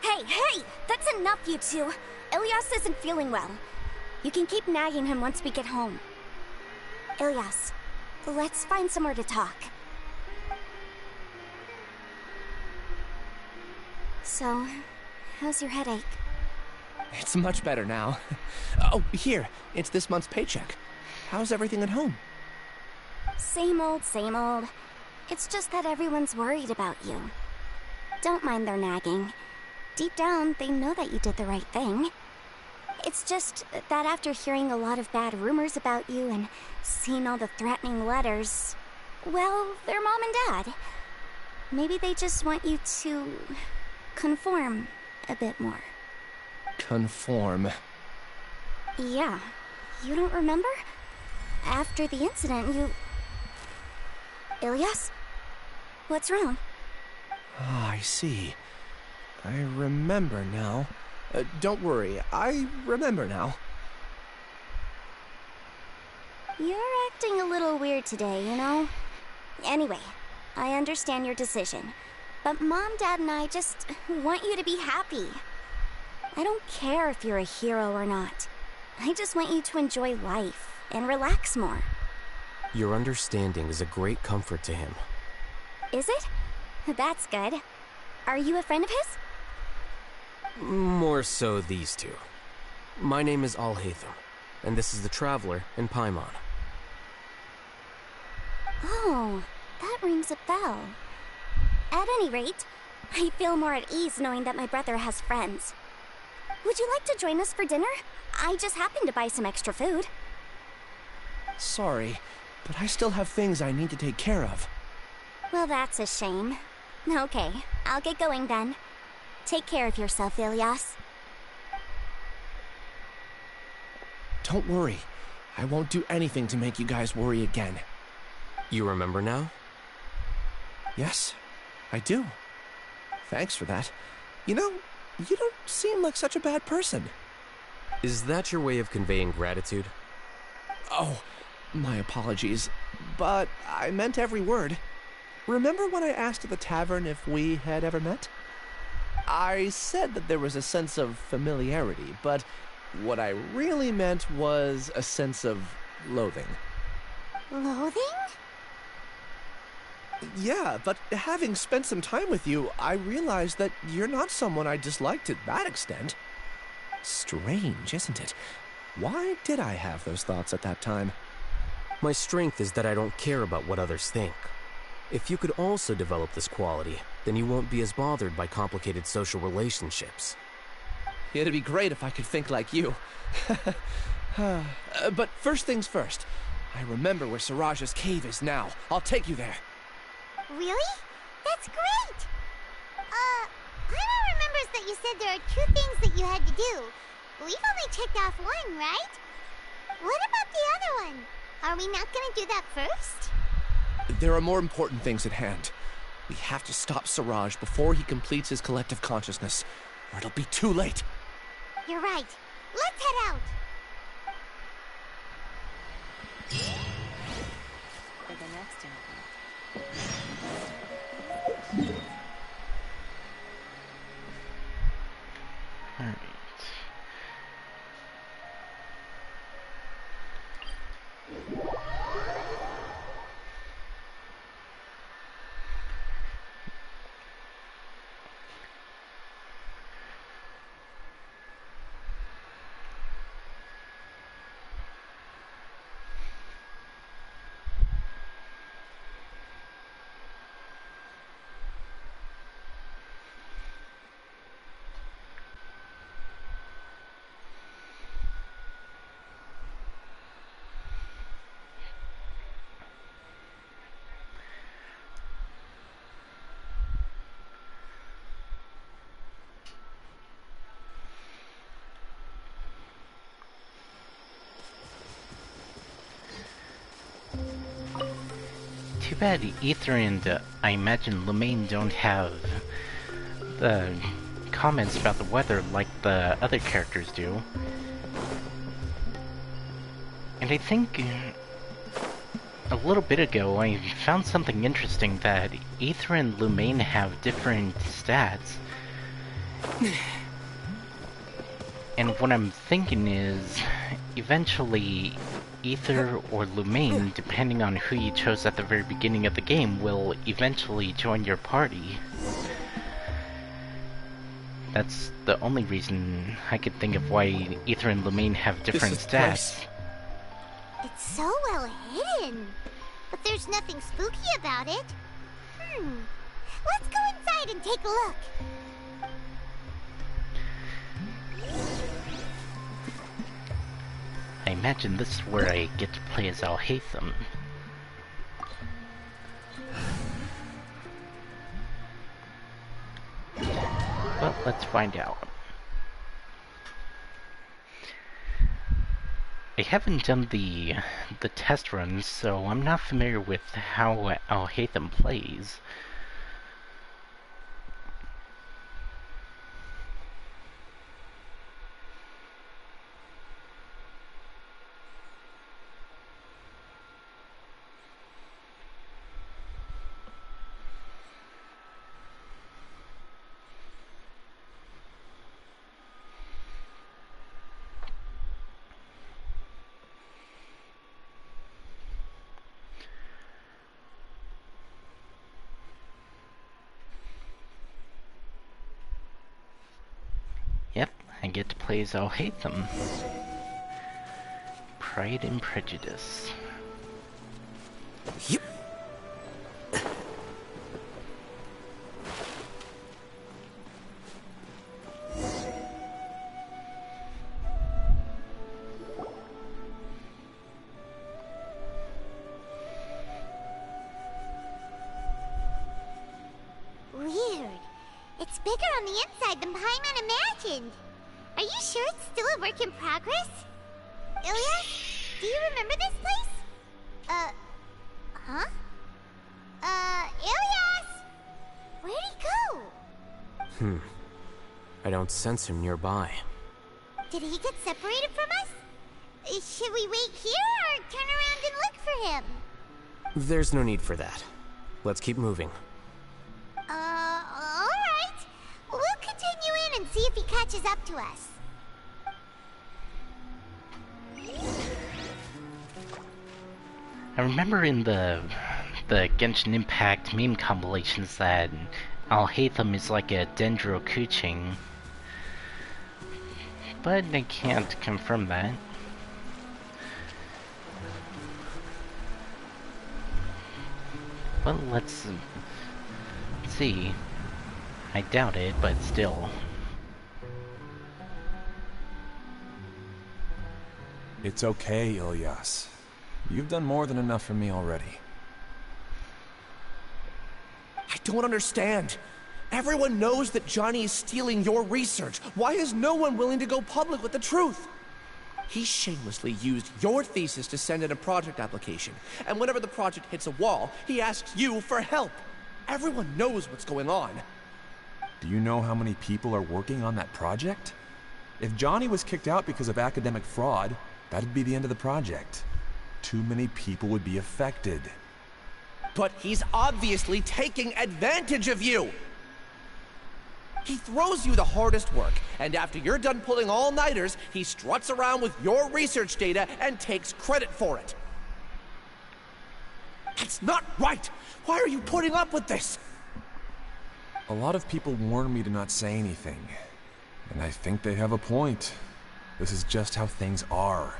Hey! That's enough, you two. Ilias isn't feeling well. You can keep nagging him once we get home. Ilias, let's find somewhere to talk. So, how's your headache? It's much better now. Oh, here. It's this month's paycheck. How's everything at home? Same old, same old. It's just that everyone's worried about you. Don't mind their nagging. Deep down, they know that you did the right thing. It's just that after hearing a lot of bad rumors about you and seeing all the threatening letters, well, they're mom and dad. Maybe they just want you to conform a bit more. Conform. Yeah. You don't remember? After the incident, you... Ilias? What's wrong? Ah, I see. I remember now. Don't worry, I remember now. You're acting a little weird today, you know? Anyway, I understand your decision. But Mom, Dad, and I just want you to be happy. I don't care if you're a hero or not. I just want you to enjoy life and relax more. Your understanding is a great comfort to him. Is it? That's good. Are you a friend of his? More so these two. My name is Alhaitham, and this is the Traveler in Paimon. Oh, that rings a bell. At any rate, I feel more at ease knowing that my brother has friends. Would you like to join us for dinner? I just happened to buy some extra food. Sorry, but I still have things I need to take care of. Well, that's a shame. Okay, I'll get going then. Take care of yourself, Ilias. Don't worry. I won't do anything to make you guys worry again. You remember now? Yes, I do. Thanks for that. You know, you don't seem like such a bad person. Is that your way of conveying gratitude? Oh, my apologies. But I meant every word. Remember when I asked at the tavern if we had ever met? I said that there was a sense of familiarity, but what I really meant was a sense of loathing. Loathing? Yeah, but having spent some time with you, I realized that you're not someone I dislike to that extent. Strange, isn't it? Why did I have those thoughts at that time? My strength is that I don't care about what others think. If you could also develop this quality, then you won't be as bothered by complicated social relationships. It'd be great if I could think like you. But first things first. I remember where Siraj's cave is now. I'll take you there. Really? That's great! Paimon remembers that you said there are 2 things that you had to do. We've only checked off 1, right? What about the other one? Are we not gonna do that first? There are more important things at hand. We have to stop Siraj before he completes his collective consciousness, or it'll be too late. You're right. Let's head out! For the next Alright. too bad Ether and I imagine Lumaine don't have the comments about the weather like the other characters do. And I think a little bit ago I found something interesting that Ether and Lumaine have different stats. And what I'm thinking is, eventually, Ether or Lumaine, depending on who you chose at the very beginning of the game, will eventually join your party. That's the only reason I could think of why Ether and Lumaine have different stats. It's so well hidden, but there's nothing spooky about it. Let's go inside and take a look. I imagine this is where I get to play as Alhaitham. Well, let's find out. I haven't done the test runs, so I'm not familiar with how Alhaitham plays. Yep, I get to play as Alhaitham. Pride and Prejudice. Yep. Weird. It's bigger on the inside than Paimon imagined. Are you sure it's still a work in progress? Ilyas, do you remember this place? Huh? Ilyas! Where'd he go? I don't sense him nearby. Did he get separated from us? Should we wait here or turn around and look for him? There's no need for that. Let's keep moving. Alright. We'll continue in and see if he catches up to us. I remember in the Genshin Impact meme compilations that Alhaitham is like a Dendro Kuching, but I can't confirm that. Well, let's see. I doubt it, but still. It's okay, Ilyas. You've done more than enough for me already. I don't understand. Everyone knows that Johnny is stealing your research. Why is no one willing to go public with the truth? He shamelessly used your thesis to send in a project application, and whenever the project hits a wall, he asks you for help. Everyone knows what's going on. Do you know how many people are working on that project? If Johnny was kicked out because of academic fraud, that'd be the end of the project. Too many people would be affected. But he's obviously taking advantage of you! He throws you the hardest work, and after you're done pulling all-nighters, he struts around with your research data and takes credit for it. That's not right! Why are you putting up with this? A lot of people warn me to not say anything, and I think they have a point. This is just how things are.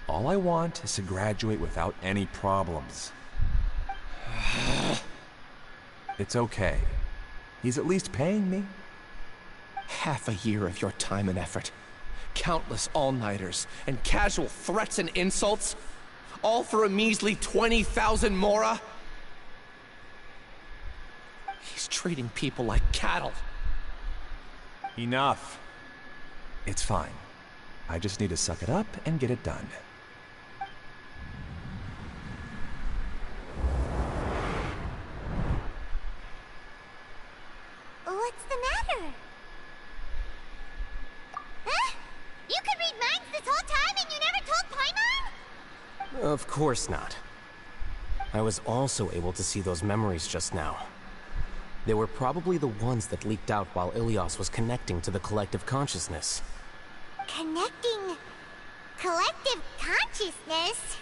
All I want is to graduate without any problems. It's okay. He's at least paying me. Half a year of your time and effort. Countless all-nighters and casual threats and insults. All for a measly 20,000 mora? He's treating people like cattle. Enough. It's fine. I just need to suck it up and get it done. What's the matter? Huh? You could read minds this whole time and you never told Paimon? Of course not. I was also able to see those memories just now. They were probably the ones that leaked out while Ilias was connecting to the collective consciousness. Connecting collective consciousness?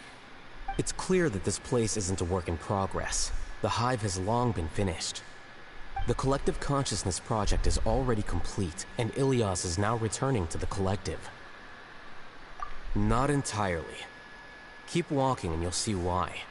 It's clear that this place isn't a work in progress. The hive has long been finished. The collective consciousness project is already complete, and Ilias is now returning to the collective. Not entirely. Keep walking and you'll see why.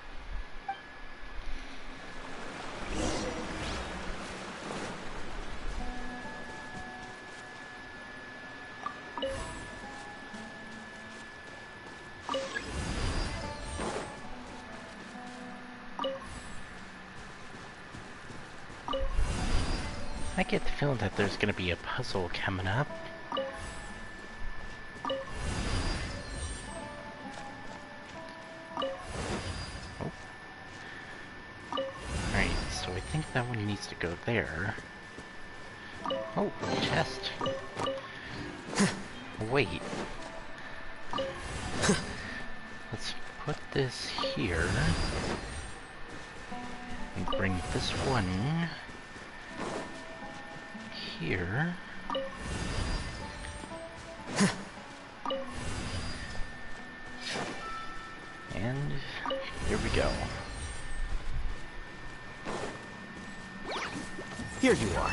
I get the feeling that there's gonna be a puzzle coming up. Oh. Alright, so I think that one needs to go there. Oh, chest. Wait. Let's put this here. And bring this one here. And here we go. Here you are.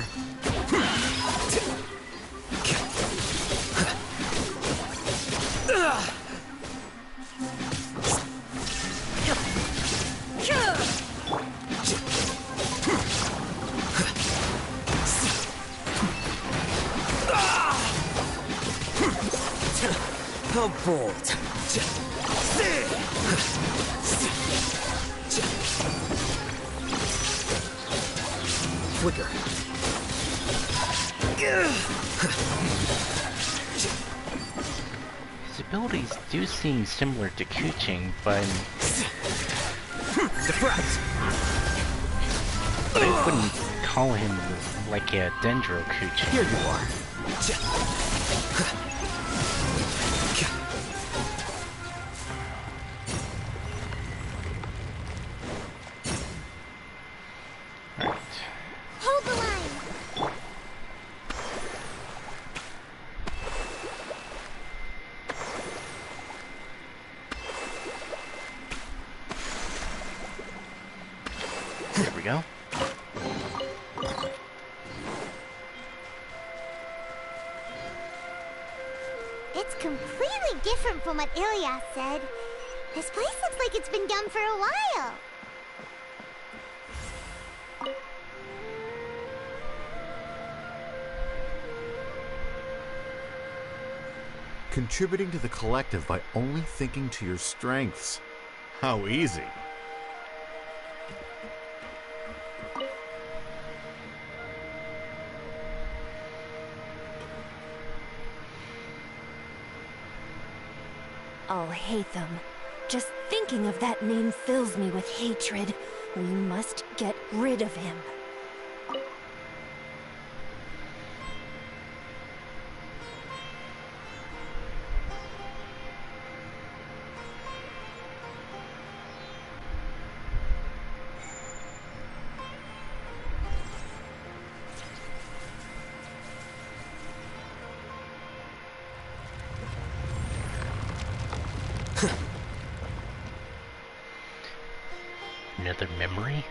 How bold. Flicker. His abilities do seem similar to Kuching, but I wouldn't call him like a Dendro Kuching. Here you are. Hold the line! There we go. It's completely different from what Ilias said. This place looks like it's been done for a while. Contributing to the collective by only thinking to your strengths. How easy. Alhaitham. Just thinking of that name fills me with hatred. We must get rid of him. Another memory?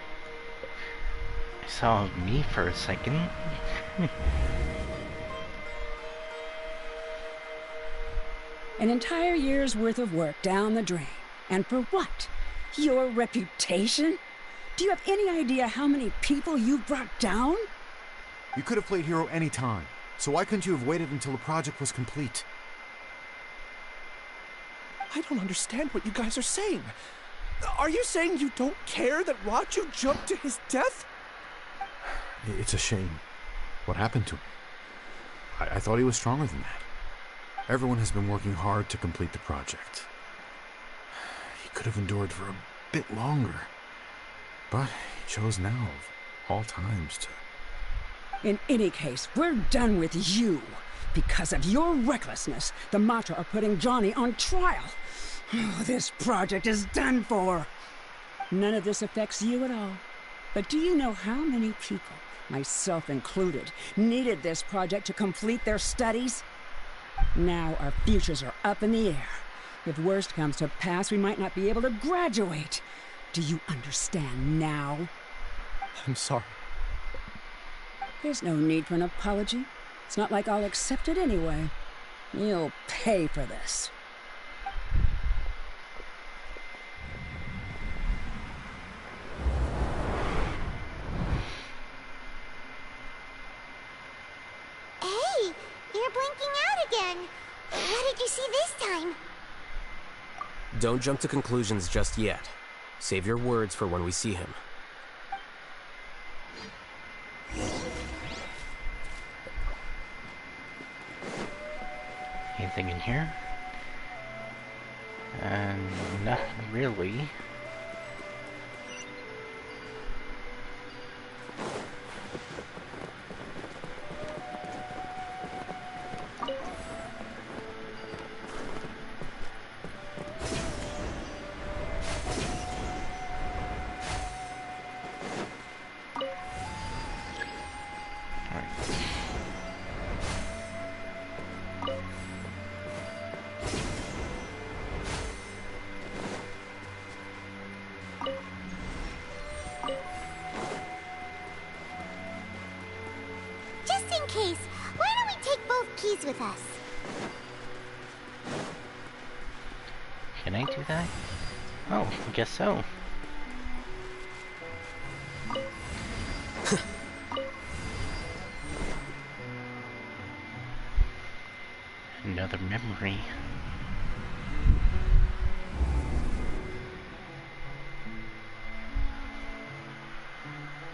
I saw me for a second. An entire year's worth of work down the drain. And for what? Your reputation? Do you have any idea how many people you've brought down? You could have played hero any time, so why couldn't you have waited until the project was complete? I don't understand what you guys are saying. Are you saying you don't care that Raju jumped to his death? It's a shame. What happened to him? I thought he was stronger than that. Everyone has been working hard to complete the project. He could have endured for a bit longer. But he chose now, of all times, to In any case, we're done with you. Because of your recklessness, the Matra are putting Johnny on trial. Oh, this project is done for. None of this affects you at all. But do you know how many people, myself included, needed this project to complete their studies? Now our futures are up in the air. If worst comes to pass, we might not be able to graduate. Do you understand now? I'm sorry. There's no need for an apology. It's not like I'll accept it anyway. You'll pay for this. Hey, you're blinking out again. What did you see this time? Don't jump to conclusions just yet. Save your words for when we see him. Anything in here? Not really. Just in case, why don't we take both keys with us? Can I do that? Oh, I guess so. Another memory.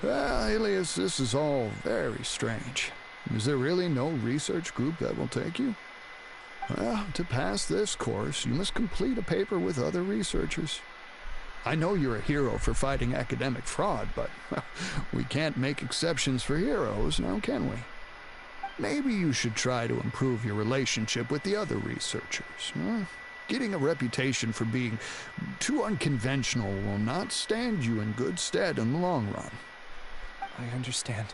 Well, Alias, this is all very strange. Is there really no research group that will take you? Well, to pass this course, you must complete a paper with other researchers. I know you're a hero for fighting academic fraud, but we can't make exceptions for heroes, now can we? Maybe you should try to improve your relationship with the other researchers. Getting a reputation for being too unconventional will not stand you in good stead in the long run. I understand.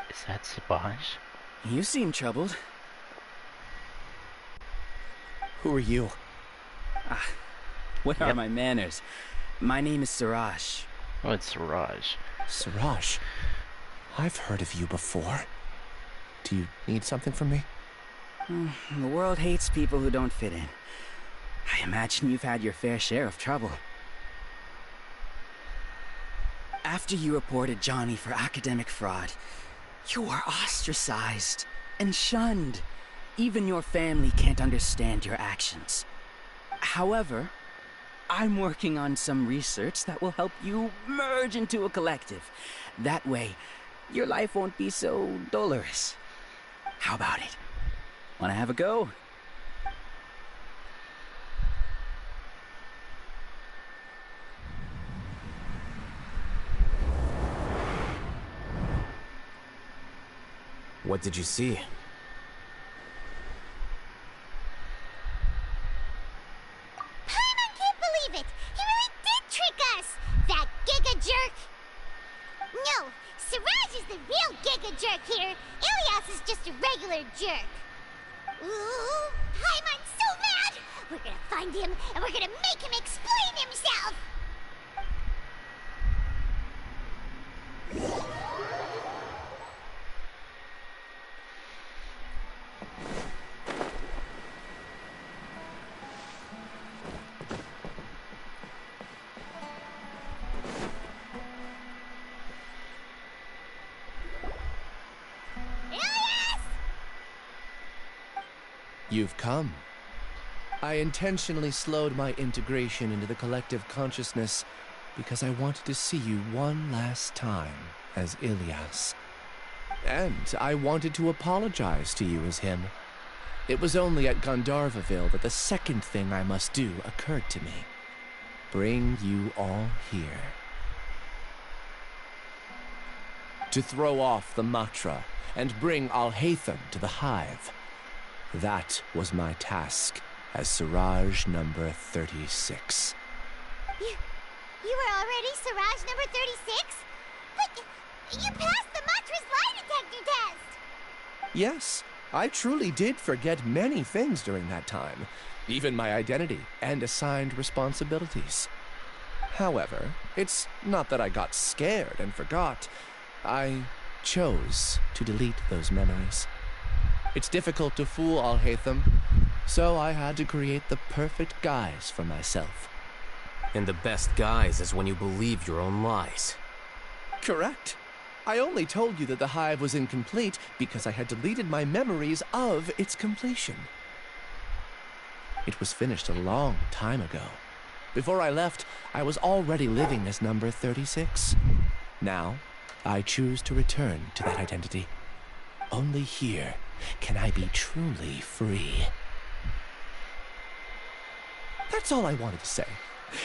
Is that Sabaj? You seem troubled. Who are you? What are my manners? My name is Siraj. Oh, it's Siraj. Siraj? I've heard of you before. Do you need something from me? The world hates people who don't fit in. I imagine you've had your fair share of trouble. After you reported Johnny for academic fraud, you were ostracized and shunned. Even your family can't understand your actions. However, I'm working on some research that will help you merge into a collective. That way, your life won't be so dolorous. How about it? Wanna have a go? What did you see? Paimon can't believe it! He really did trick us! That giga jerk! No, Siraj is the real giga jerk here. Ilias is just a regular jerk. Ooh, Paimon's so mad! We're gonna find him and we're gonna make him explain himself! You've come. I intentionally slowed my integration into the collective consciousness because I wanted to see you one last time as Ilias. And I wanted to apologize to you as him. It was only at Gandharvaville that the second thing I must do occurred to me. bring you all here. To throw off the Matra and bring Alhaitham to the Hive. That was my task as Siraj number 36. You were already Siraj number 36? But you passed the Matra's lie detector test! Yes, I truly did forget many things during that time, even my identity and assigned responsibilities. However, it's not that I got scared and forgot. I chose to delete those memories. It's difficult to fool Alhaitham, so I had to create the perfect guise for myself. And the best guise is when you believe your own lies. Correct. I only told you that the hive was incomplete because I had deleted my memories of its completion. It was finished a long time ago. Before I left, I was already living as number 36. Now, I choose to return to that identity. Only here can I be truly free. That's all I wanted to say.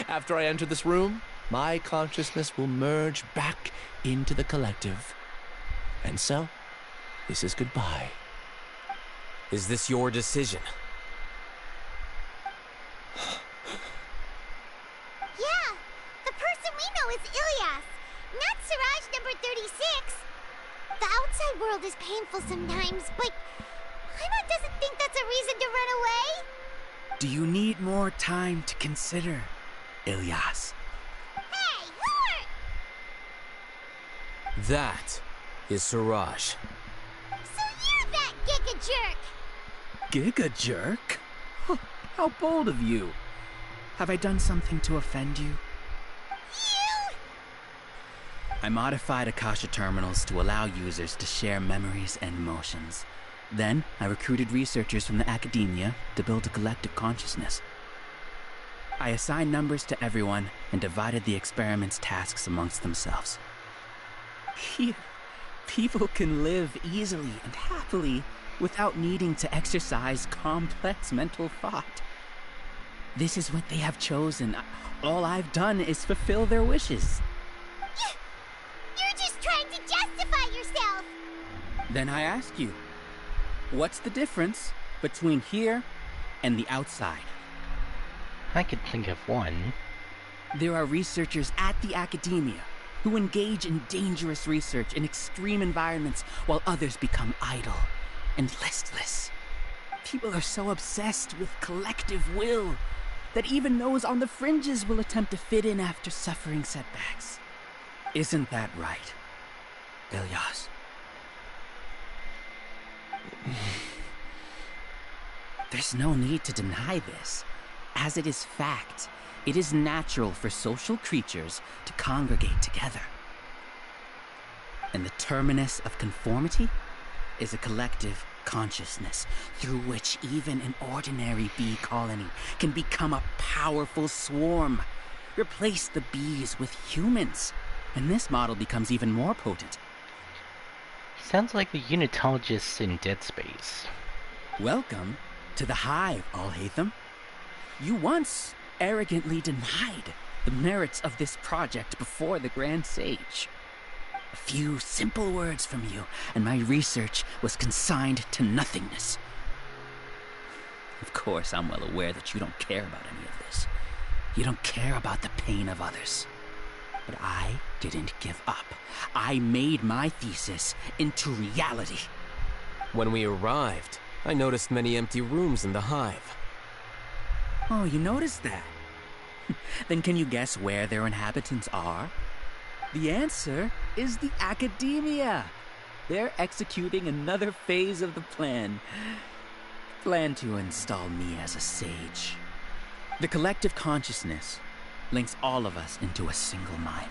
After I enter this room, my consciousness will merge back into the collective. And so, this is goodbye. Is this your decision? Yeah, the person we know is Ilyas, not Siraj number 36. The outside world is painful sometimes, but Paimon doesn't think that's a reason to run away. Do you need more time to consider, Ilyas? Hey, who are... That is Siraj. So you're that Giga Jerk! Giga Jerk? How bold of you. Have I done something to offend you? You? I modified Akasha terminals to allow users to share memories and emotions. Then, I recruited researchers from the academia to build a collective consciousness. I assigned numbers to everyone and divided the experiment's tasks amongst themselves. Here, people can live easily and happily without needing to exercise complex mental thought. This is what they have chosen. All I've done is fulfill their wishes. You're just trying to justify yourself! Then I ask you, what's the difference between here and the outside? I could think of one. There are researchers at the academia who engage in dangerous research in extreme environments while others become idle and listless. People are so obsessed with collective will that even those on the fringes will attempt to fit in after suffering setbacks. Isn't that right, Ilyas? There's no need to deny this, as it is fact. It is natural for social creatures to congregate together. And the terminus of conformity is a collective consciousness through which even an ordinary bee colony can become a powerful swarm. Replace the bees with humans, and this model becomes even more potent. Sounds like the unitologists in Dead Space. Welcome to the Hive, Alhaitham. You once arrogantly denied the merits of this project before the Grand Sage. A few simple words from you, and my research was consigned to nothingness. Of course, I'm well aware that you don't care about any of this. You don't care about the pain of others. But I didn't give up. I made my thesis into reality. When we arrived, I noticed many empty rooms in the hive. Oh, you noticed that? Then can you guess where their inhabitants are? The answer is the academia. They're executing another phase of the plan. Plan to install me as a sage. The collective consciousness links all of us into a single mind,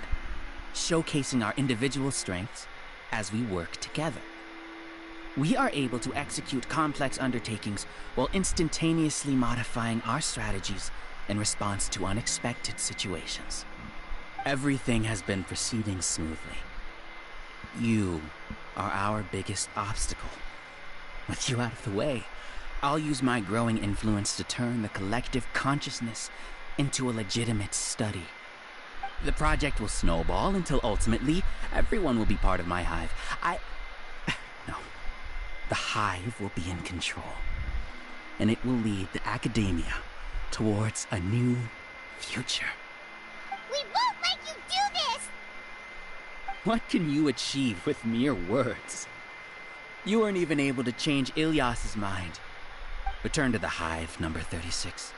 showcasing our individual strengths as we work together. We are able to execute complex undertakings while instantaneously modifying our strategies in response to unexpected situations. Everything has been proceeding smoothly. You are our biggest obstacle. With you out of the way, I'll use my growing influence to turn the collective consciousness into a legitimate study. The project will snowball until ultimately everyone will be part of my hive. No. The hive will be in control. And it will lead the academia towards a new future. We won't let you do this! What can you achieve with mere words? You weren't even able to change Ilyas's mind. Return to the hive, number 36.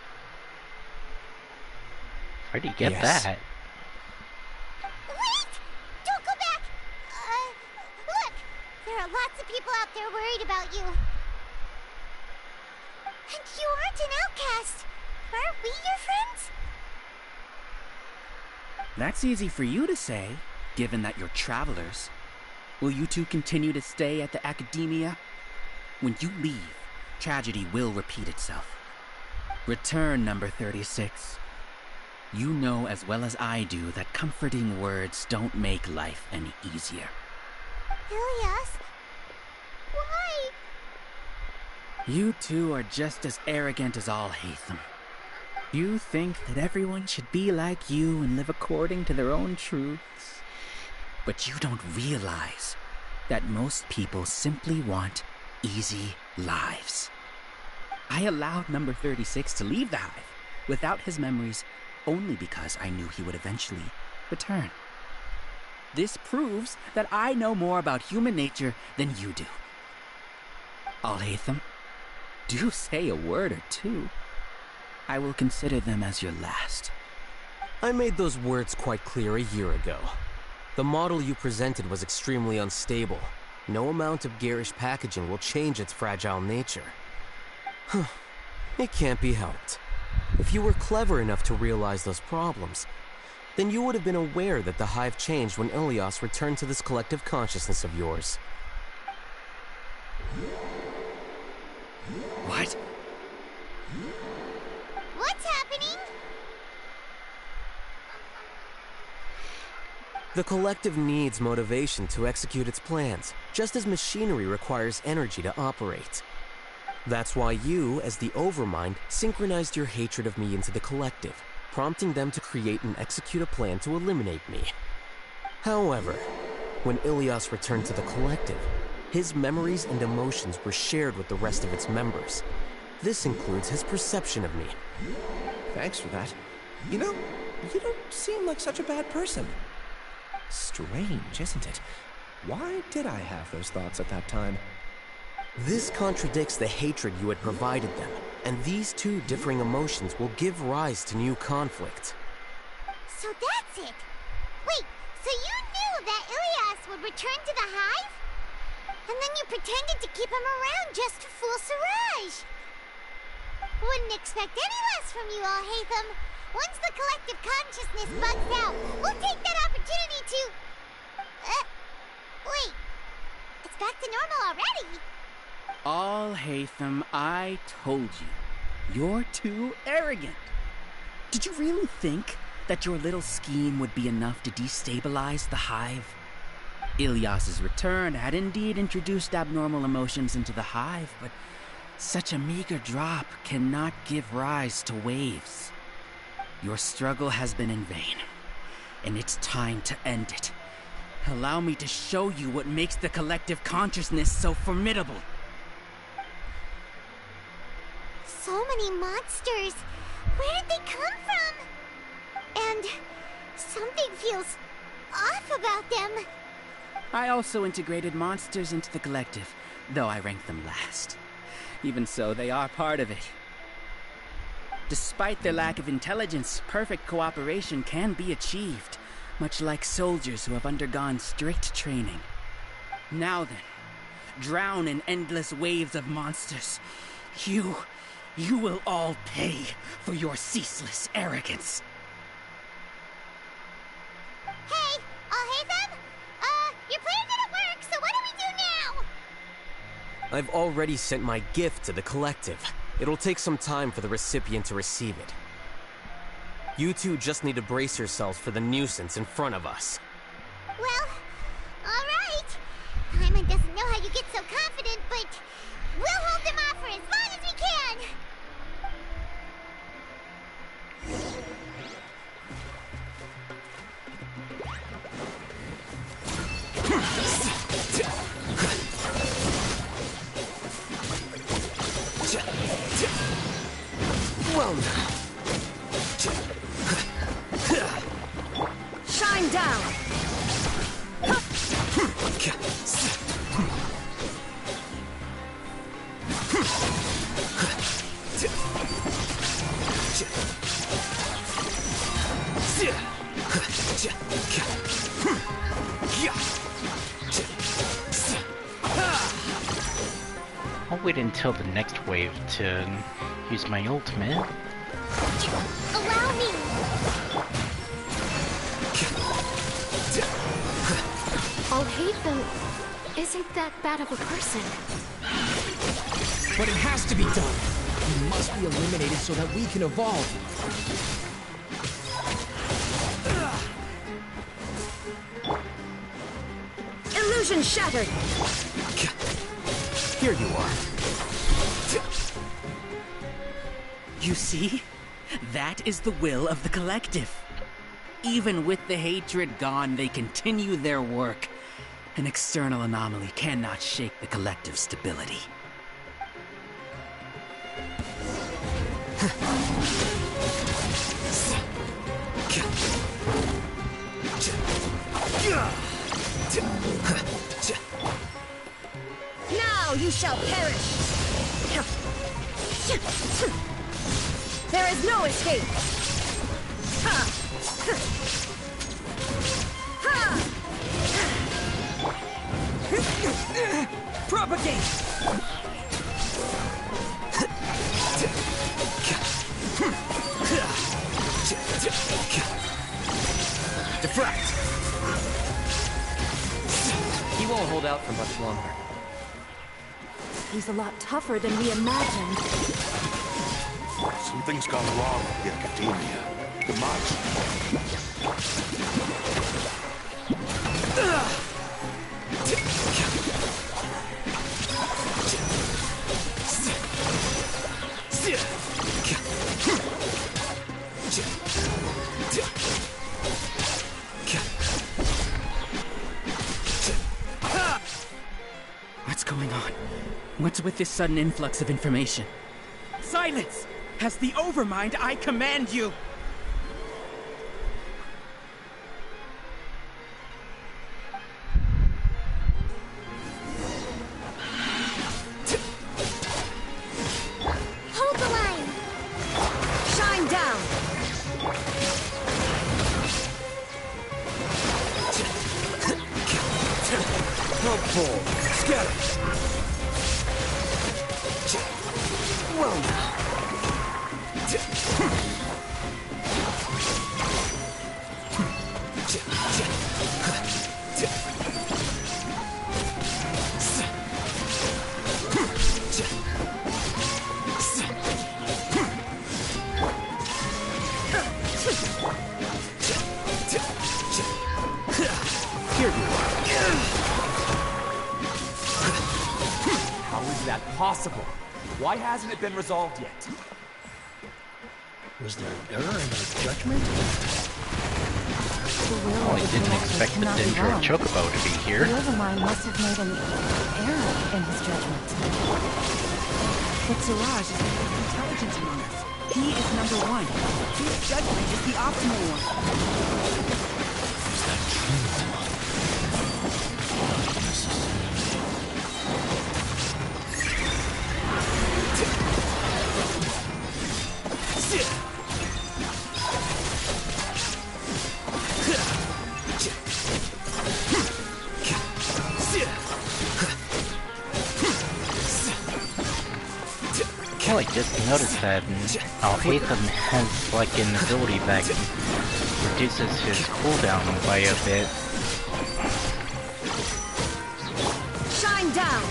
Where'd he get Yes. that? Wait! Don't go back! Look! There are lots of people out there worried about you. And you aren't an outcast. Aren't we your friends? That's easy for you to say, given that you're travelers. Will you two continue to stay at the academia? When you leave, tragedy will repeat itself. Return, number 36. You know as well as I do that comforting words don't make life any easier. Ilyas? Why? You two are just as arrogant as Alhaitham. You think that everyone should be like you and live according to their own truths. But you don't realize that most people simply want easy lives. I allowed number 36 to leave the hive without his memories only because I knew he would eventually return. This proves that I know more about human nature than you do. Alhaitham, do say a word or two. I will consider them as your last. I made those words quite clear a year ago. The model you presented was extremely unstable. No amount of garish packaging will change its fragile nature. It can't be helped. If you were clever enough to realize those problems, then you would have been aware that the hive changed when Ilyas returned to this collective consciousness of yours. What? What's happening? The collective needs motivation to execute its plans, just as machinery requires energy to operate. That's why you, as the Overmind, synchronized your hatred of me into the collective, prompting them to create and execute a plan to eliminate me. However, when Ilyas returned to the collective, his memories and emotions were shared with the rest of its members. This includes his perception of me. Thanks for that. You know, you don't seem like such a bad person. Strange, isn't it? Why did I have those thoughts at that time? This contradicts the hatred you had provided them, and these two differing emotions will give rise to new conflict. So that's it. Wait, so you knew that Ilyas would return to the hive? And then you pretended to keep him around just to fool Siraj. Wouldn't expect any less from you, Alhaitham. Once the collective consciousness bugs out, we'll take that opportunity to... wait. It's back to normal already. Alhaitham, I told you. You're too arrogant. Did you really think that your little scheme would be enough to destabilize the hive? Ilyas's return had indeed introduced abnormal emotions into the hive, but such a meager drop cannot give rise to waves. Your struggle has been in vain, and it's time to end it. Allow me to show you what makes the collective consciousness so formidable. So many monsters. Where did they come from? And something feels off about them. I also integrated monsters into the collective, though I ranked them last. Even so, they are part of it. Despite their lack of intelligence, perfect cooperation can be achieved, much like soldiers who have undergone strict training. Now then, drown in endless waves of monsters. You will all pay for your ceaseless arrogance. Hey, Alhaitham? Your plan didn't work, so what do we do now? I've already sent my gift to the collective. It'll take some time for the recipient to receive it. You two just need to brace yourselves for the nuisance in front of us. Well, alright. Paimon doesn't know how you get so confident, but we'll hold them off for as long as we can. Well, shine down. I'll wait until the next wave to use my ultimate. Allow me! Alhaitham isn't that bad of a person. But it has to be done. He must be eliminated so that we can evolve. Illusion shattered! Here you are. You see? That is the will of the collective. Even with the hatred gone, they continue their work. An external anomaly cannot shake the collective's stability. Now you shall perish! There is no escape! Propagate! Defract! He won't hold out for much longer. He's a lot tougher than we imagined. Something's gone wrong with the Academia. The What's going on? What's with this sudden influx of information? Silence! As the Overmind, I command you! Hold the line! Shine down! Helpful! Scatter! Well now. Here you are. How is that possible? Why hasn't it been resolved yet? Was there an error in our judgment? Well, I didn't expect the Dendro Chocobo to be here. The Overmind must have made an error in his judgment. But Siraj is the most intelligent among us. He is number one. His judgment is the optimal one. Is that true? Well, I just noticed that Alhaitham has like an ability that reduces his cooldown by a bit. Shine down!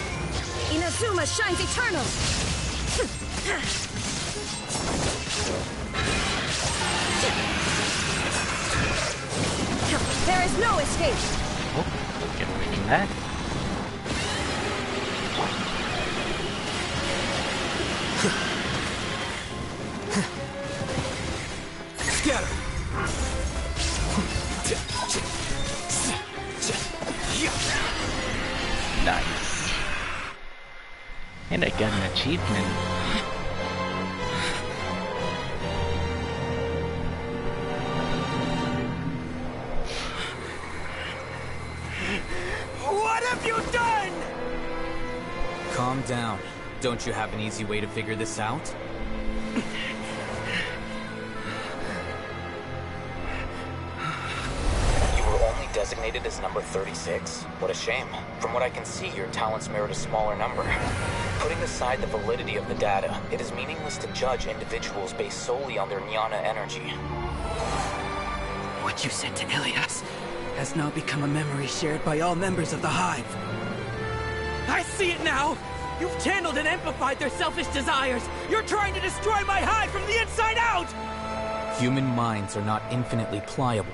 Inazuma shines eternal! There is no escape! Oh, get away from that. Scatter! Nice. And I got an achievement. Calm down. Don't you have an easy way to figure this out? You were only designated as number 36? What a shame. From what I can see, your talents merit a smaller number. Putting aside the validity of the data, it is meaningless to judge individuals based solely on their jnana energy. What you said to Ilias has now become a memory shared by all members of the Hive. I see it now! You've channeled and amplified their selfish desires! You're trying to destroy my Hive from the inside out! Human minds are not infinitely pliable,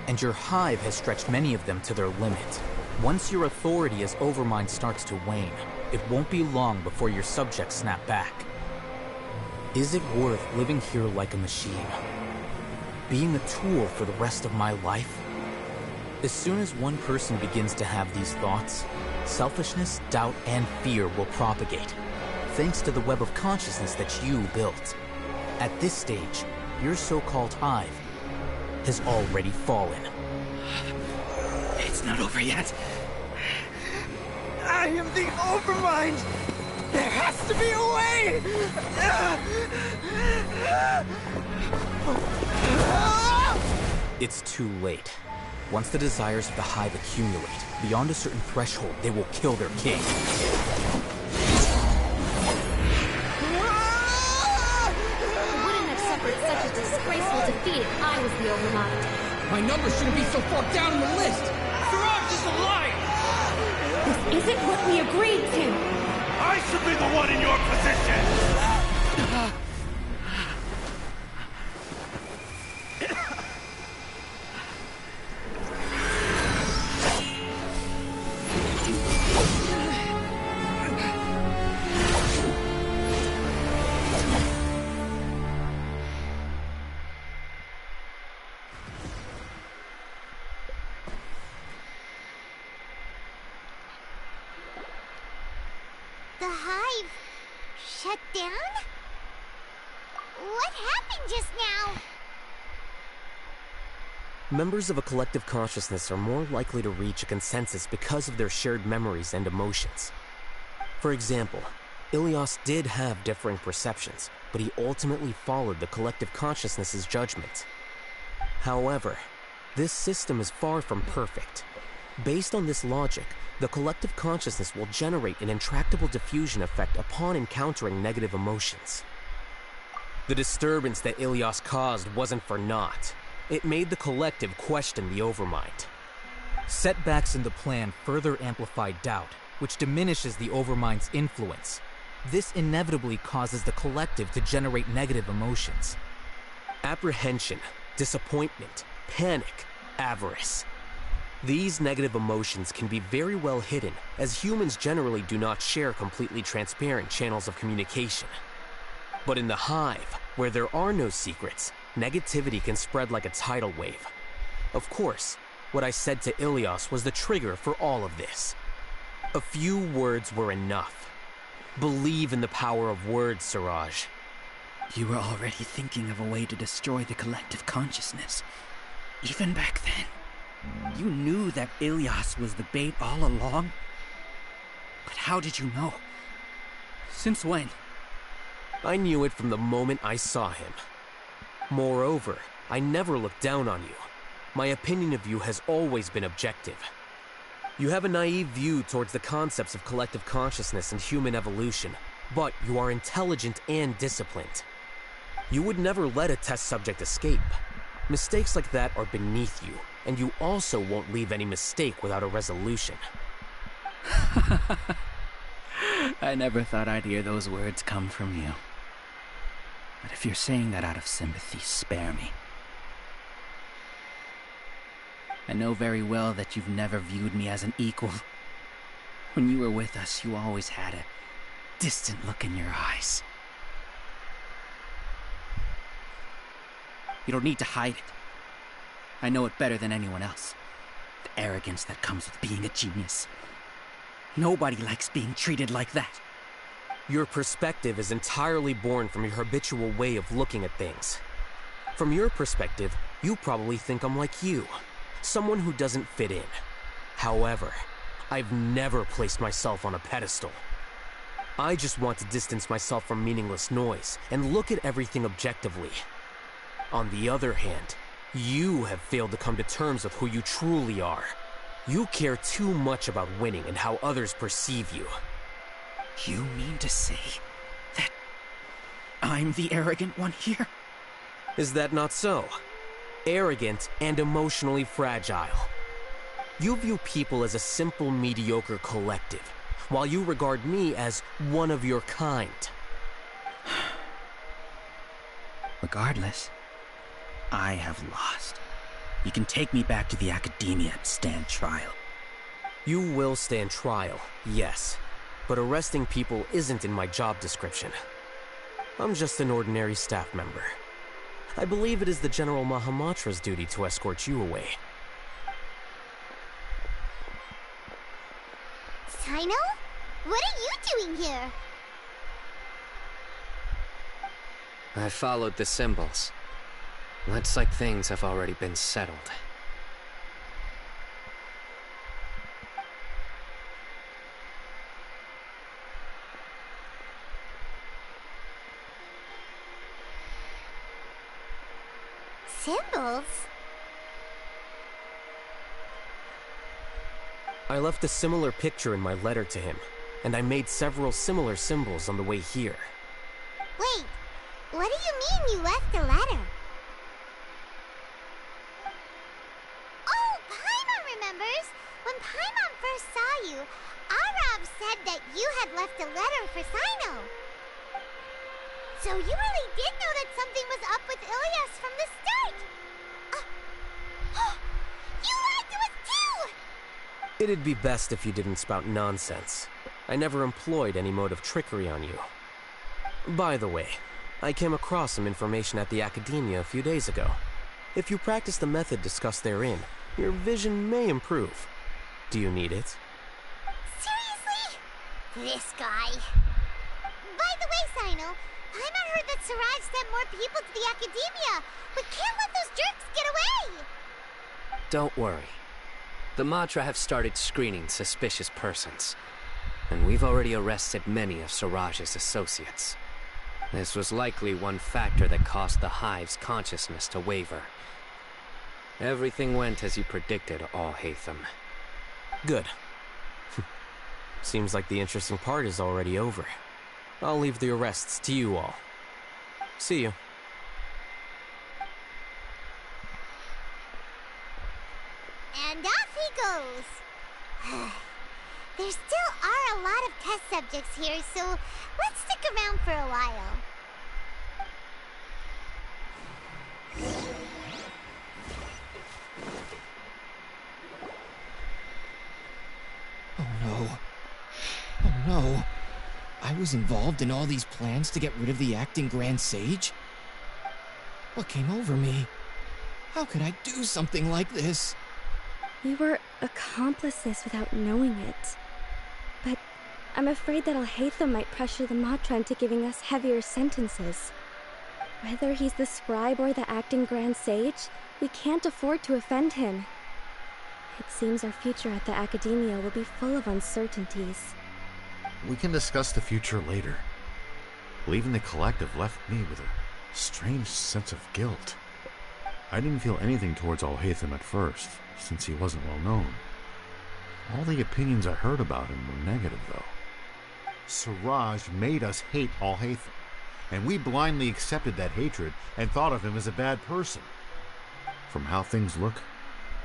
and your Hive has stretched many of them to their limit. Once your authority as Overmind starts to wane, it won't be long before your subjects snap back. Is it worth living here like a machine? Being a tool for the rest of my life? As soon as one person begins to have these thoughts, selfishness, doubt, and fear will propagate, thanks to the web of consciousness that you built. At this stage, your so-called Hive has already fallen. It's not over yet. I am the Overmind! There has to be a way! It's too late. Once the desires of the Hive accumulate, beyond a certain threshold, they will kill their king. I wouldn't have suffered such a disgraceful defeat if I was the Overmind. My number shouldn't be so far down on the list! Siraj is a liar! This isn't what we agreed to! I should be the one in your position! The Hive shut down? What happened just now? Members of a collective consciousness are more likely to reach a consensus because of their shared memories and emotions. For example, Ilias did have differing perceptions, but he ultimately followed the collective consciousness's judgment. However, this system is far from perfect. Based on this logic, the collective consciousness will generate an intractable diffusion effect upon encountering negative emotions. The disturbance that Ilias caused wasn't for naught. It made the collective question the Overmind. Setbacks in the plan further amplify doubt, which diminishes the Overmind's influence. This inevitably causes the collective to generate negative emotions. Apprehension, disappointment, panic, avarice. These negative emotions can be very well hidden, as humans generally do not share completely transparent channels of communication. But in the Hive, where there are no secrets, negativity can spread like a tidal wave. Of course, what I said to Ilias was the trigger for all of this. A few words were enough. Believe in the power of words, Siraj. You were already thinking of a way to destroy the collective consciousness. Even back then. You knew that Ilias was the bait all along? But how did you know? Since when? I knew it from the moment I saw him. Moreover, I never looked down on you. My opinion of you has always been objective. You have a naive view towards the concepts of collective consciousness and human evolution, but you are intelligent and disciplined. You would never let a test subject escape. Mistakes like that are beneath you, and you also won't leave any mistake without a resolution. I never thought I'd hear those words come from you. But if you're saying that out of sympathy, spare me. I know very well that you've never viewed me as an equal. When you were with us, you always had a distant look in your eyes. You don't need to hide it. I know it better than anyone else. The arrogance that comes with being a genius. Nobody likes being treated like that. Your perspective is entirely born from your habitual way of looking at things. From your perspective, you probably think I'm like you, someone who doesn't fit in. However, I've never placed myself on a pedestal. I just want to distance myself from meaningless noise and look at everything objectively. On the other hand, you have failed to come to terms with who you truly are. You care too much about winning and how others perceive you. You mean to say that I'm the arrogant one here? Is that not so? Arrogant and emotionally fragile. You view people as a simple, mediocre collective, while you regard me as one of your kind. Regardless, I have lost. You can take me back to the academia and stand trial. You will stand trial, yes. But arresting people isn't in my job description. I'm just an ordinary staff member. I believe it is the General Mahamatra's duty to escort you away. Sino? What are you doing here? I followed the symbols. Looks like things have already been settled. Symbols? I left a similar picture in my letter to him, and I made several similar symbols on the way here. Wait, what do you mean you left a letter? Oh, Paimon remembers! When Paimon first saw you, Arav said that you had left a letter for Sino. So you really did know that something was up with Ilyas from the start! You lied to us too! It'd be best if you didn't spout nonsense. I never employed any mode of trickery on you. By the way, I came across some information at the Academia a few days ago. If you practice the method discussed therein, your vision may improve. Do you need it? Seriously? This guy. By the way, Sino, Paimon heard that Siraj sent more people to the Academia. We can't let those jerks get away! Don't worry. The Matra have started screening suspicious persons, and we've already arrested many of Siraj's associates. This was likely one factor that caused the Hive's consciousness to waver. Everything went as you predicted, Alhaitham. Good. Seems like the interesting part is already over. I'll leave the arrests to you all. See you. And off he goes. There still are a lot of test subjects here, so let's stick around for a while. Oh no. Oh no. I was involved in all these plans to get rid of the acting Grand Sage? What came over me? How could I do something like this? We were accomplices without knowing it. But I'm afraid that Alhaitham might pressure the Matra into giving us heavier sentences. Whether he's the scribe or the acting Grand Sage, we can't afford to offend him. It seems our future at the Academia will be full of uncertainties. We can discuss the future later. Leaving the collective left me with a strange sense of guilt. I didn't feel anything towards Alhaitham at first, since he wasn't well known. All the opinions I heard about him were negative, though. Siraj made us hate Alhaitham, and we blindly accepted that hatred and thought of him as a bad person. From how things look,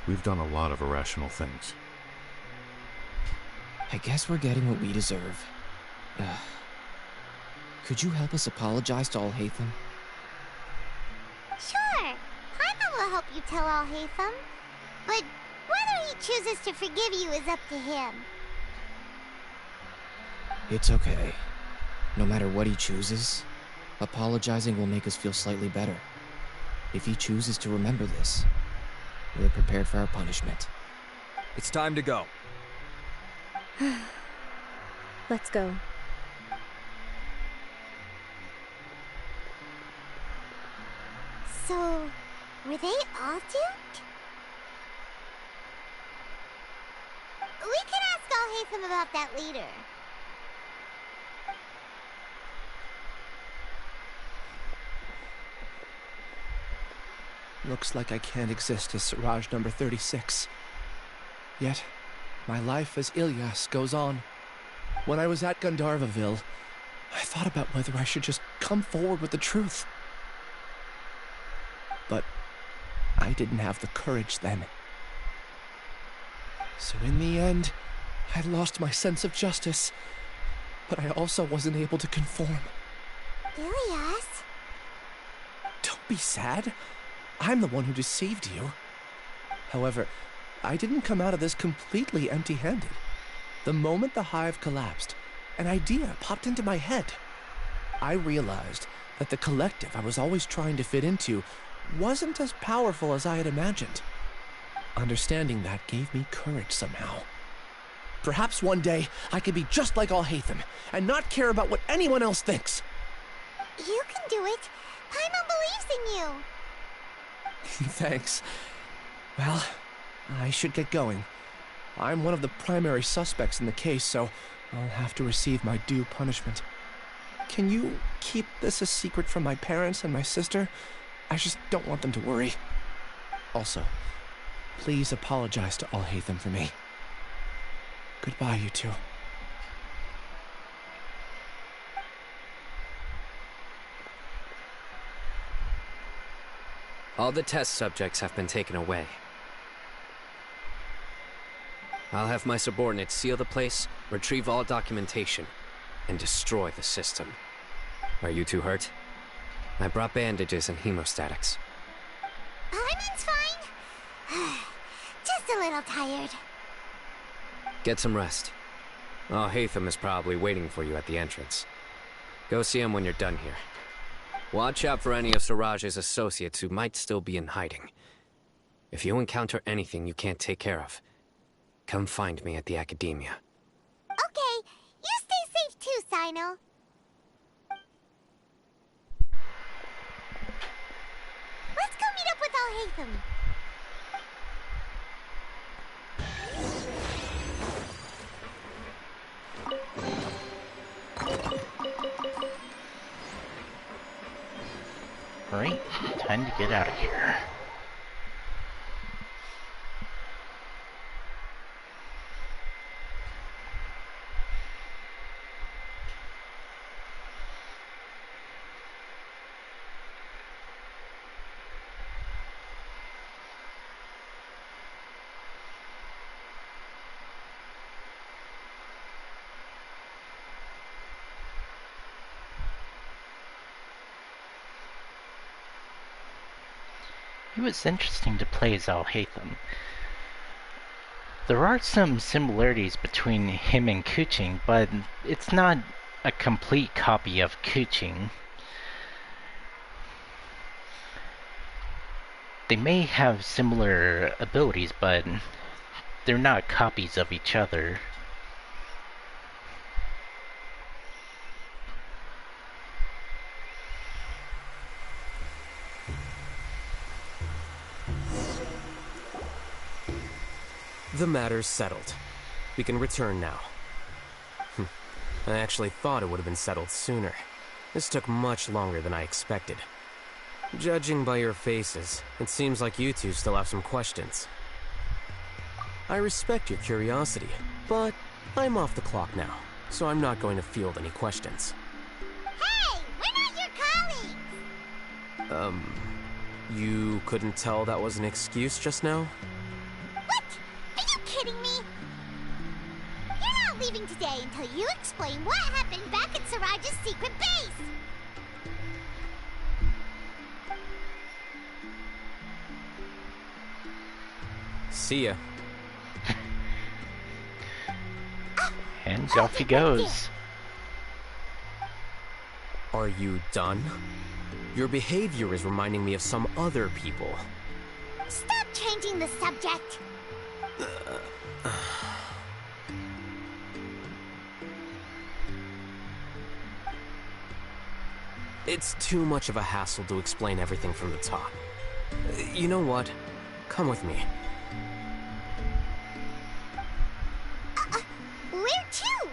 we've done a lot of irrational things. I guess we're getting what we deserve. Could you help us apologize to Alhaitham? Sure. Paimon will help you tell Alhaitham. But whether he chooses to forgive you is up to him. It's okay. No matter what he chooses, apologizing will make us feel slightly better. If he chooses to remember this, we're prepared for our punishment. It's time to go. Let's go. So, were they all duped? We can ask Alhaitham about that later. Looks like I can't exist as Siraj number 36. Yet, my life as Ilyas goes on. When I was at Gandharvaville, I thought about whether I should just come forward with the truth. But I didn't have the courage then. So in the end, I lost my sense of justice, but I also wasn't able to conform. Ilyas? Don't be sad. I'm the one who deceived you. However, I didn't come out of this completely empty-handed. The moment the hive collapsed, an idea popped into my head. I realized that the collective I was always trying to fit into wasn't as powerful as I had imagined. Understanding that gave me courage somehow. Perhaps one day I could be just like Alhaitham and not care about what anyone else thinks. You can do it. Paimon believes in you. Thanks. Well, I should get going. I'm one of the primary suspects in the case, so I'll have to receive my due punishment. Can you keep this a secret from my parents and my sister? I just don't want them to worry. Also, please apologize to Alhaitham for me. Goodbye, you two. All the test subjects have been taken away. I'll have my subordinates seal the place, retrieve all documentation, and destroy the system. Are you two hurt? I brought bandages and hemostatics. Paimon's fine. Just a little tired. Get some rest. Alhaitham is probably waiting for you at the entrance. Go see him when you're done here. Watch out for any of Siraj's associates who might still be in hiding. If you encounter anything you can't take care of, come find me at the academia. Okay, you stay safe too, Sino. Let's go meet up with Alhaitham. Alright, time to get out of here. It was interesting to play as Alhaitham. There are some similarities between him and Kuching, but it's not a complete copy of Kuching. They may have similar abilities, but they're not copies of each other. The matter's settled. We can return now. I actually thought it would have been settled sooner. This took much longer than I expected. Judging by your faces, it seems like you two still have some questions. I respect your curiosity, but I'm off the clock now, so I'm not going to field any questions. Hey, we're not your colleagues! You couldn't tell that was an excuse just now? What? Are you kidding me? You're not leaving today until you explain what happened back at Siraj's secret base! See ya. And off he goes. Are you done? Your behavior is reminding me of some other people. Stop changing the subject! It's too much of a hassle to explain everything from the top. You know what? Come with me. Where to?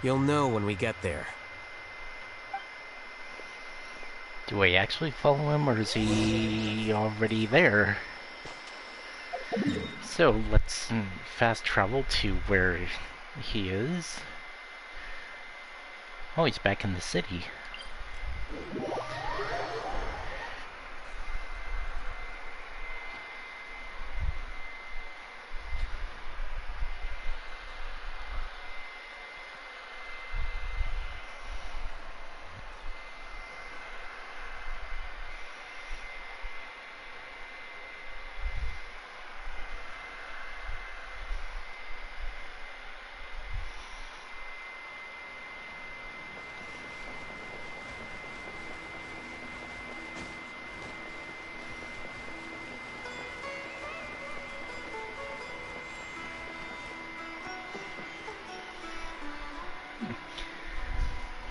You'll know when we get there. Do I actually follow him, or is he already there? So, let's fast travel to where he is. Oh, he's back in the city.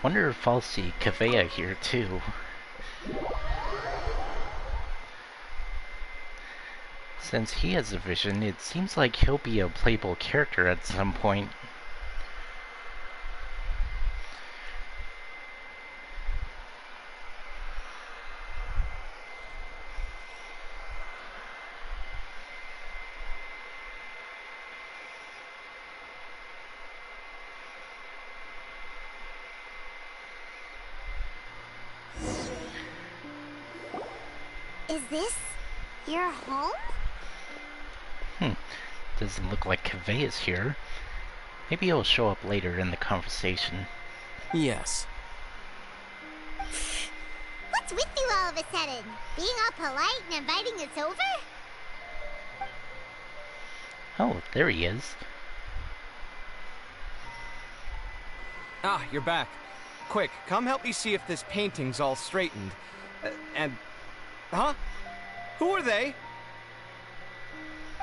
Wonder if I'll see Kavea here too. Since he has a vision, it seems like he'll be a playable character at some point. Is this your home? Doesn't look like Kavea's here. Maybe he'll show up later in the conversation. Yes. What's with you all of a sudden? Being all polite and inviting us over? Oh, there he is. Ah, you're back. Quick, come help me see if this painting's all straightened. Huh? Who are they?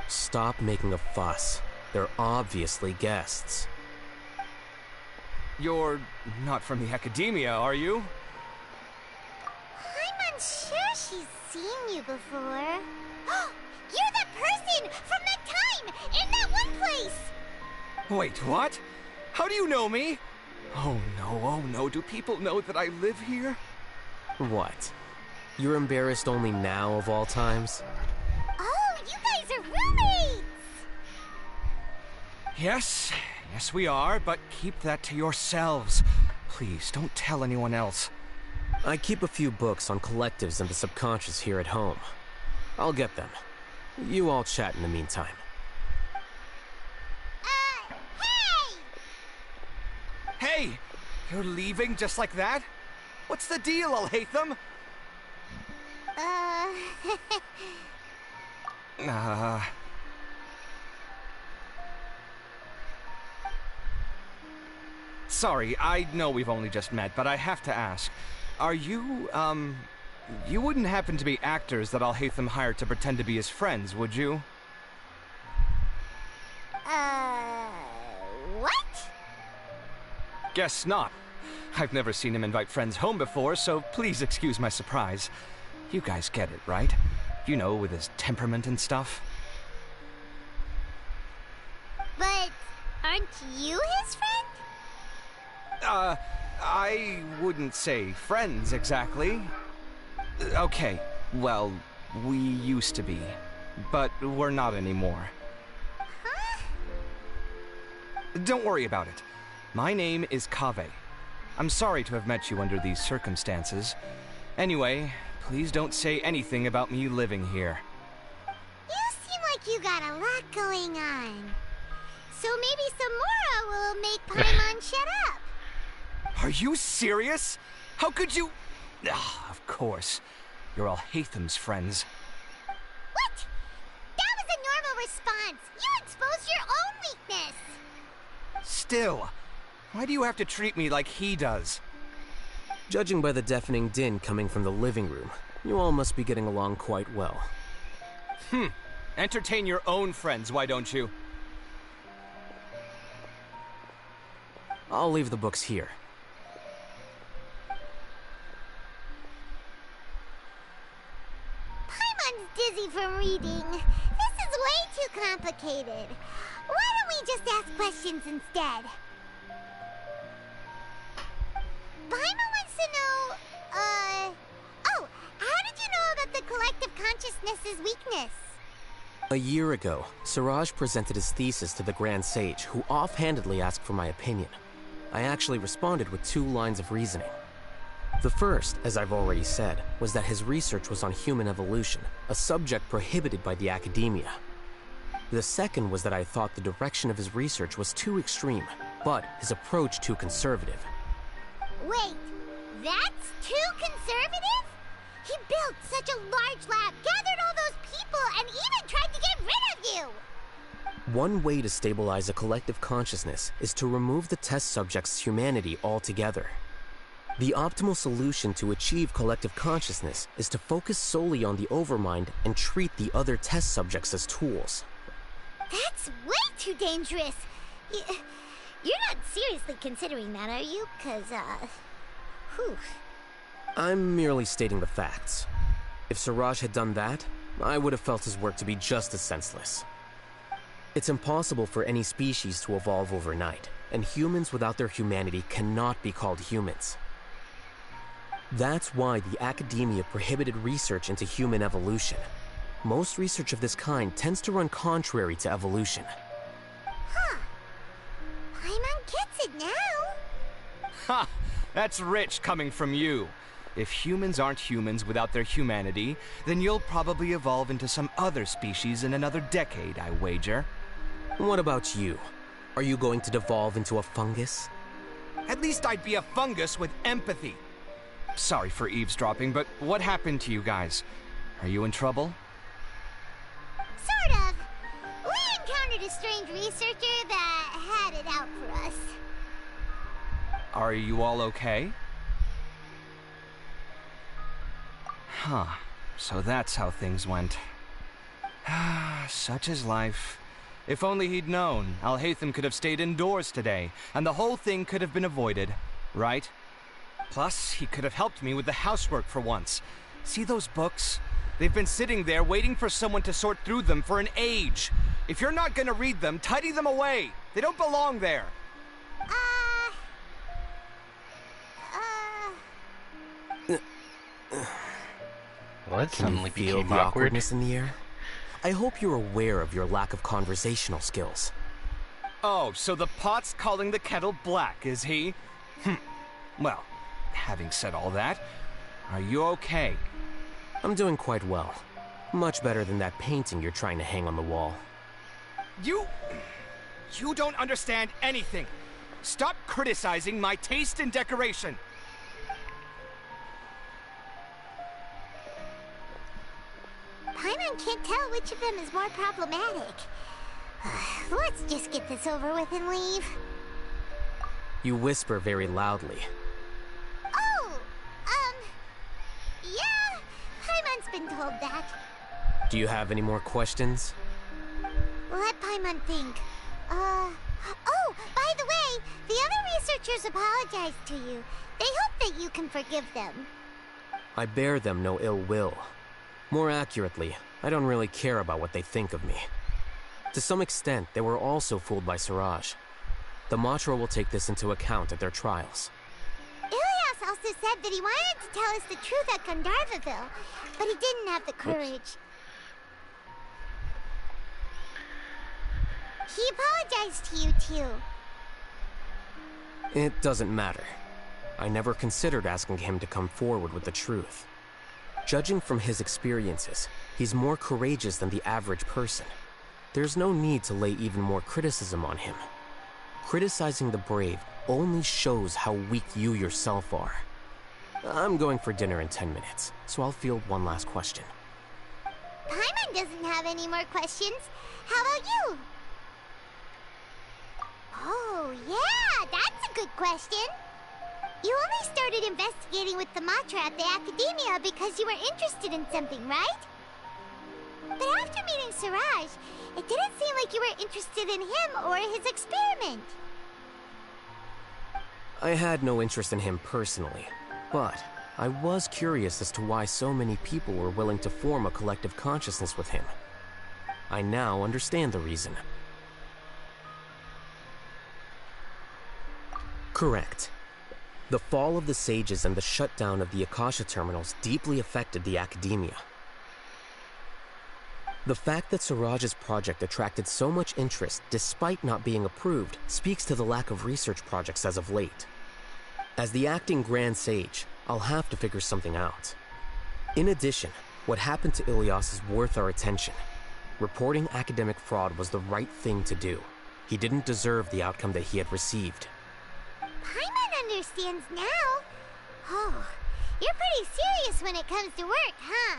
Stop making a fuss. They're obviously guests. You're not from the academia, are you? I'm unsure she's seen you before. You're the person from that time in that one place! Wait, what? How do you know me? Oh no, do people know that I live here? What? You're embarrassed only now of all times? Oh, you guys are roommates! Yes we are, but keep that to yourselves. Please, don't tell anyone else. I keep a few books on collectives and the subconscious here at home. I'll get them. You all chat in the meantime. Hey! You're leaving just like that? What's the deal, Alhaitham? Sorry, I know we've only just met, but I have to ask. Are you, you wouldn't happen to be actors that Alhaitham hired to pretend to be his friends, would you? What? Guess not. I've never seen him invite friends home before, so please excuse my surprise. You guys get it, right? You know, with his temperament and stuff. But aren't you his friend? I wouldn't say friends exactly. Okay, well, we used to be, but we're not anymore. Huh? Don't worry about it. My name is Kaveh. I'm sorry to have met you under these circumstances. Anyway, please don't say anything about me living here. You seem like you got a lot going on. So maybe Samora will make Paimon shut up. Are you serious? How could you... Of course. You're Alhaitham's friends. What? That was a normal response. You exposed your own weakness. Still, why do you have to treat me like he does? Judging by the deafening din coming from the living room, you all must be getting along quite well. Entertain your own friends, why don't you? I'll leave the books here. Paimon's dizzy from reading. This is way too complicated. Why don't we just ask questions instead? Paimon wants to know, Magnus's weakness? A year ago, Siraj presented his thesis to the Grand Sage, who offhandedly asked for my opinion. I actually responded with 2 lines of reasoning. The first, as I've already said, was that his research was on human evolution, a subject prohibited by the academia. The second was that I thought the direction of his research was too extreme, but his approach too conservative. Wait, that's too conservative? He built such a large lab, gathered all those people, and even tried to get rid of you! One way to stabilize a collective consciousness is to remove the test subject's humanity altogether. The optimal solution to achieve collective consciousness is to focus solely on the overmind and treat the other test subjects as tools. That's way too dangerous. You're not seriously considering that, are you? 'Cause, whew. I'm merely stating the facts. If Siraj had done that, I would have felt his work to be just as senseless. It's impossible for any species to evolve overnight, and humans without their humanity cannot be called humans. That's why the academia prohibited research into human evolution. Most research of this kind tends to run contrary to evolution. Huh. Paimon gets it now. Ha! That's rich coming from you. If humans aren't humans without their humanity, then you'll probably evolve into some other species in another decade, I wager. What about you? Are you going to devolve into a fungus? At least I'd be a fungus with empathy. Sorry for eavesdropping, but what happened to you guys? Are you in trouble? Sort of. We encountered a strange researcher that had it out for us. Are you all okay? Huh. So that's how things went. Such is life. If only he'd known, Alhaitham could have stayed indoors today, and the whole thing could have been avoided, right? Plus, he could have helped me with the housework for once. See those books? They've been sitting there waiting for someone to sort through them for an age. If you're not gonna read them, tidy them away. They don't belong there. Well, it suddenly Can you feel became the awkward. awkwardness in the air? I hope you're aware of your lack of conversational skills. Oh, so the pot's calling the kettle black, is he? Well, having said all that, are you okay? I'm doing quite well. Much better than that painting you're trying to hang on the wall. You don't understand anything. Stop criticizing my taste in decoration. Paimon can't tell which of them is more problematic. Let's just get this over with and leave. You whisper very loudly. Oh, yeah, Paimon's been told that. Do you have any more questions? Let Paimon think. Oh, by the way, the other researchers apologized to you. They hope that you can forgive them. I bear them no ill will. More accurately, I don't really care about what they think of me. To some extent, they were also fooled by Siraj. The Matra will take this into account at their trials. Ilias also said that he wanted to tell us the truth at Gandharvaville, but he didn't have the courage. He apologized to you, too. It doesn't matter. I never considered asking him to come forward with the truth. Judging from his experiences, he's more courageous than the average person. There's no need to lay even more criticism on him. Criticizing the brave only shows how weak you yourself are. I'm going for dinner in 10 minutes, so I'll field one last question. Paimon doesn't have any more questions. How about you? Oh, yeah, that's a good question. You only started investigating with the Matra at the Academia because you were interested in something, right? But after meeting Siraj, it didn't seem like you were interested in him or his experiment. I had no interest in him personally, but I was curious as to why so many people were willing to form a collective consciousness with him. I now understand the reason. Correct. The fall of the Sages and the shutdown of the Akasha terminals deeply affected the Academia. The fact that Siraj's project attracted so much interest despite not being approved speaks to the lack of research projects as of late. As the acting Grand Sage, I'll have to figure something out. In addition, what happened to Ilyas is worth our attention. Reporting academic fraud was the right thing to do. He didn't deserve the outcome that he had received. Paimon understands now. Oh, you're pretty serious when it comes to work, huh?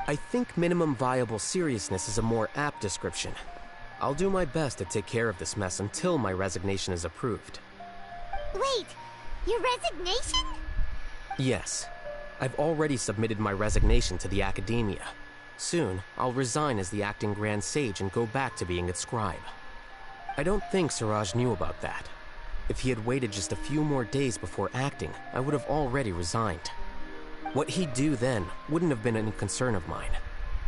I think minimum viable seriousness is a more apt description. I'll do my best to take care of this mess until my resignation is approved. Wait, your resignation? Yes. I've already submitted my resignation to the Academia. Soon, I'll resign as the acting Grand Sage and go back to being its scribe. I don't think Siraj knew about that. If he had waited just a few more days before acting, I would have already resigned. What he'd do then wouldn't have been any concern of mine.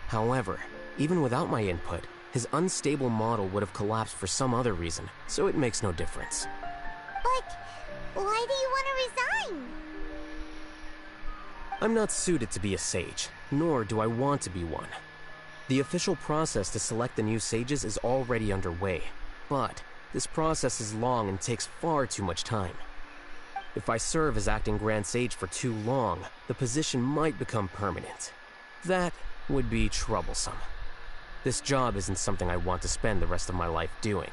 However, even without my input, his unstable model would have collapsed for some other reason, so it makes no difference. But why do you want to resign? I'm not suited to be a sage, nor do I want to be one. The official process to select the new sages is already underway, but this process is long and takes far too much time. If I serve as acting Grand Sage for too long, the position might become permanent. That would be troublesome. This job isn't something I want to spend the rest of my life doing.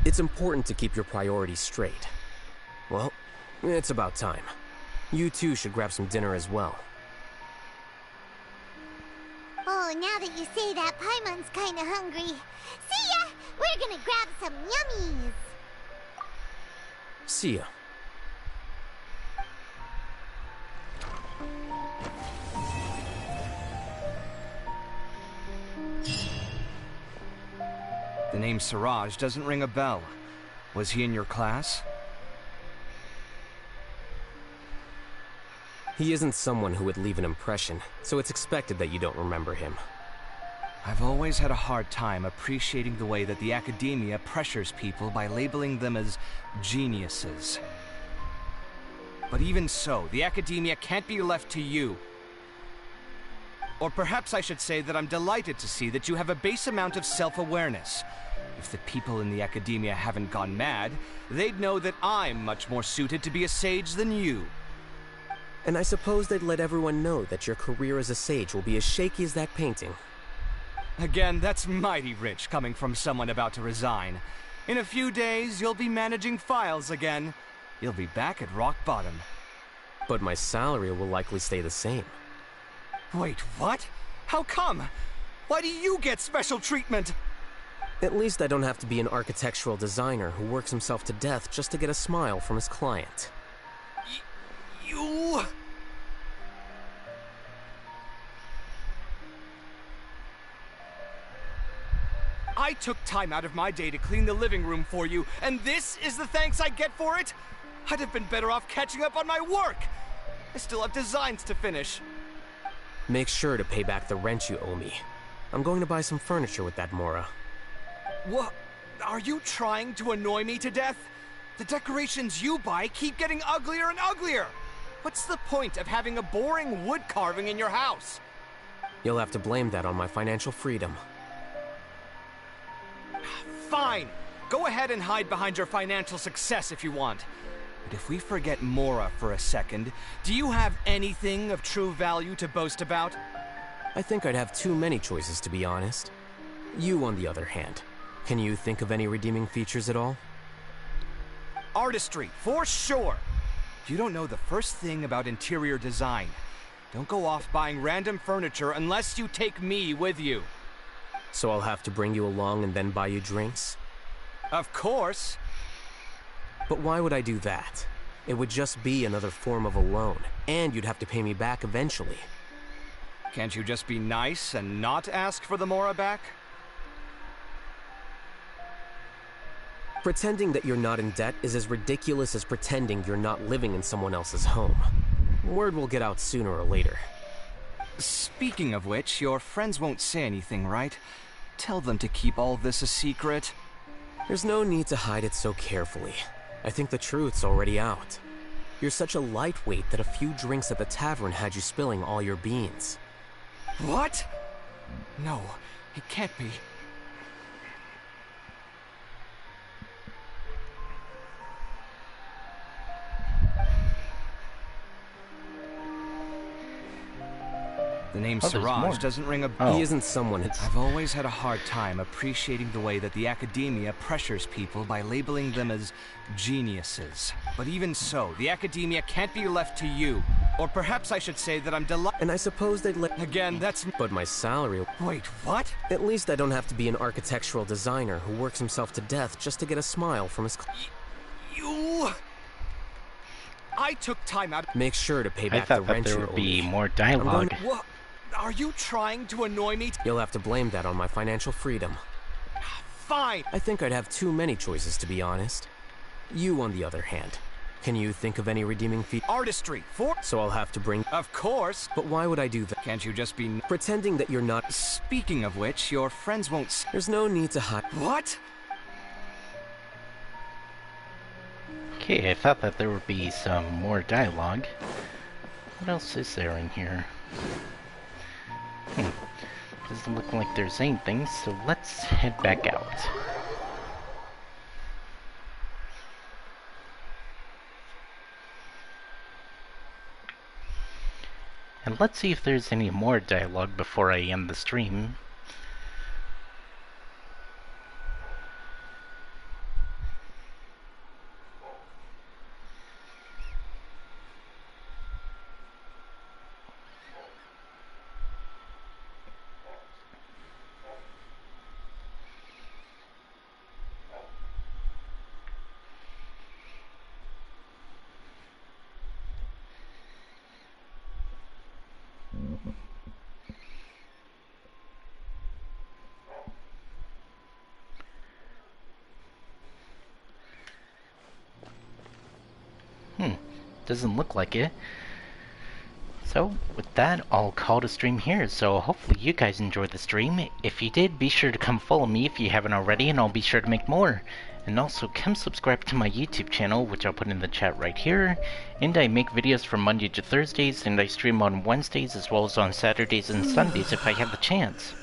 It's important to keep your priorities straight. Well, it's about time. You two should grab some dinner as well. Oh, now that you say that, Paimon's kinda hungry. See ya! We're gonna grab some yummies! See ya. The name Siraj doesn't ring a bell. Was he in your class? He isn't someone who would leave an impression, so it's expected that you don't remember him. I've always had a hard time appreciating the way that the Academia pressures people by labeling them as geniuses. But even so, the Academia can't be left to you. Or perhaps I should say that I'm delighted to see that you have a base amount of self-awareness. If the people in the Academia haven't gone mad, they'd know that I'm much more suited to be a sage than you. And I suppose they'd let everyone know that your career as a sage will be as shaky as that painting. Again, that's mighty rich coming from someone about to resign. In a few days, you'll be managing files again. You'll be back at rock bottom. But my salary will likely stay the same. Wait, what? How come? Why do you get special treatment? At least I don't have to be an architectural designer who works himself to death just to get a smile from his client. You... I took time out of my day to clean the living room for you, and this is the thanks I get for it? I'd have been better off catching up on my work. I still have designs to finish. Make sure to pay back the rent you owe me. I'm going to buy some furniture with that Mora. What? Are you trying to annoy me to death? The decorations you buy keep getting uglier and uglier. What's the point of having a boring wood carving in your house? You'll have to blame that on my financial freedom. Fine. Go ahead and hide behind your financial success if you want. But if we forget Mora for a second, do you have anything of true value to boast about? I think I'd have too many choices, to be honest. You, on the other hand, can you think of any redeeming features at all? Artistry, for sure. You don't know the first thing about interior design. Don't go off buying random furniture unless you take me with you. So I'll have to bring you along and then buy you drinks? Of course. But why would I do that? It would just be another form of a loan, and you'd have to pay me back eventually. Can't you just be nice and not ask for the Mora back? Pretending that you're not in debt is as ridiculous as pretending you're not living in someone else's home. Word will get out sooner or later. Speaking of which, your friends won't say anything, right? Tell them to keep all this a secret. There's no need to hide it so carefully. I think the truth's already out. You're such a lightweight that a few drinks at the tavern had you spilling all your beans. What? No, it can't be. The name Oh, there's more. Siraj doesn't ring a... He isn't someone it's... I've always had a hard time appreciating the way that the academia pressures people by labeling them as geniuses. But even so, the academia can't be left to you. Or perhaps I should say that I'm delighted... And I suppose they'd let... Again, that's... But my salary... Wait, what? At least I don't have to be an architectural designer who works himself to death just to get a smile from his... You... I took time out... Make sure to pay I back the thought that rent there you would owe be me. more dialogue. What? Are you trying to annoy me? You'll have to blame that on my financial freedom. Fine! I think I'd have too many choices, to be honest. You, on the other hand. Can you think of any redeeming feat? Artistry, for... So I'll have to bring... Of course! But why would I do that? Can't you just be... Pretending that you're not... Speaking of which, your friends won't... There's no need to hide... What? Okay, I thought that there would be some more dialogue. What else is there in here? Doesn't look like there's anything, so let's head back out. And let's see if there's any more dialogue before I end the stream. Doesn't look like it. So, with that, I'll call the stream here. So, hopefully you guys enjoyed the stream. If you did, be sure to come follow me if you haven't already, and I'll be sure to make more. And also, come subscribe to my YouTube channel, which I'll put in the chat right here. And I make videos from Monday to Thursdays, and I stream on Wednesdays as well as on Saturdays and Sundays if I have the chance.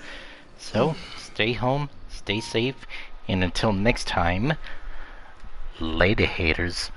So, stay home, stay safe, and until next time, later haters.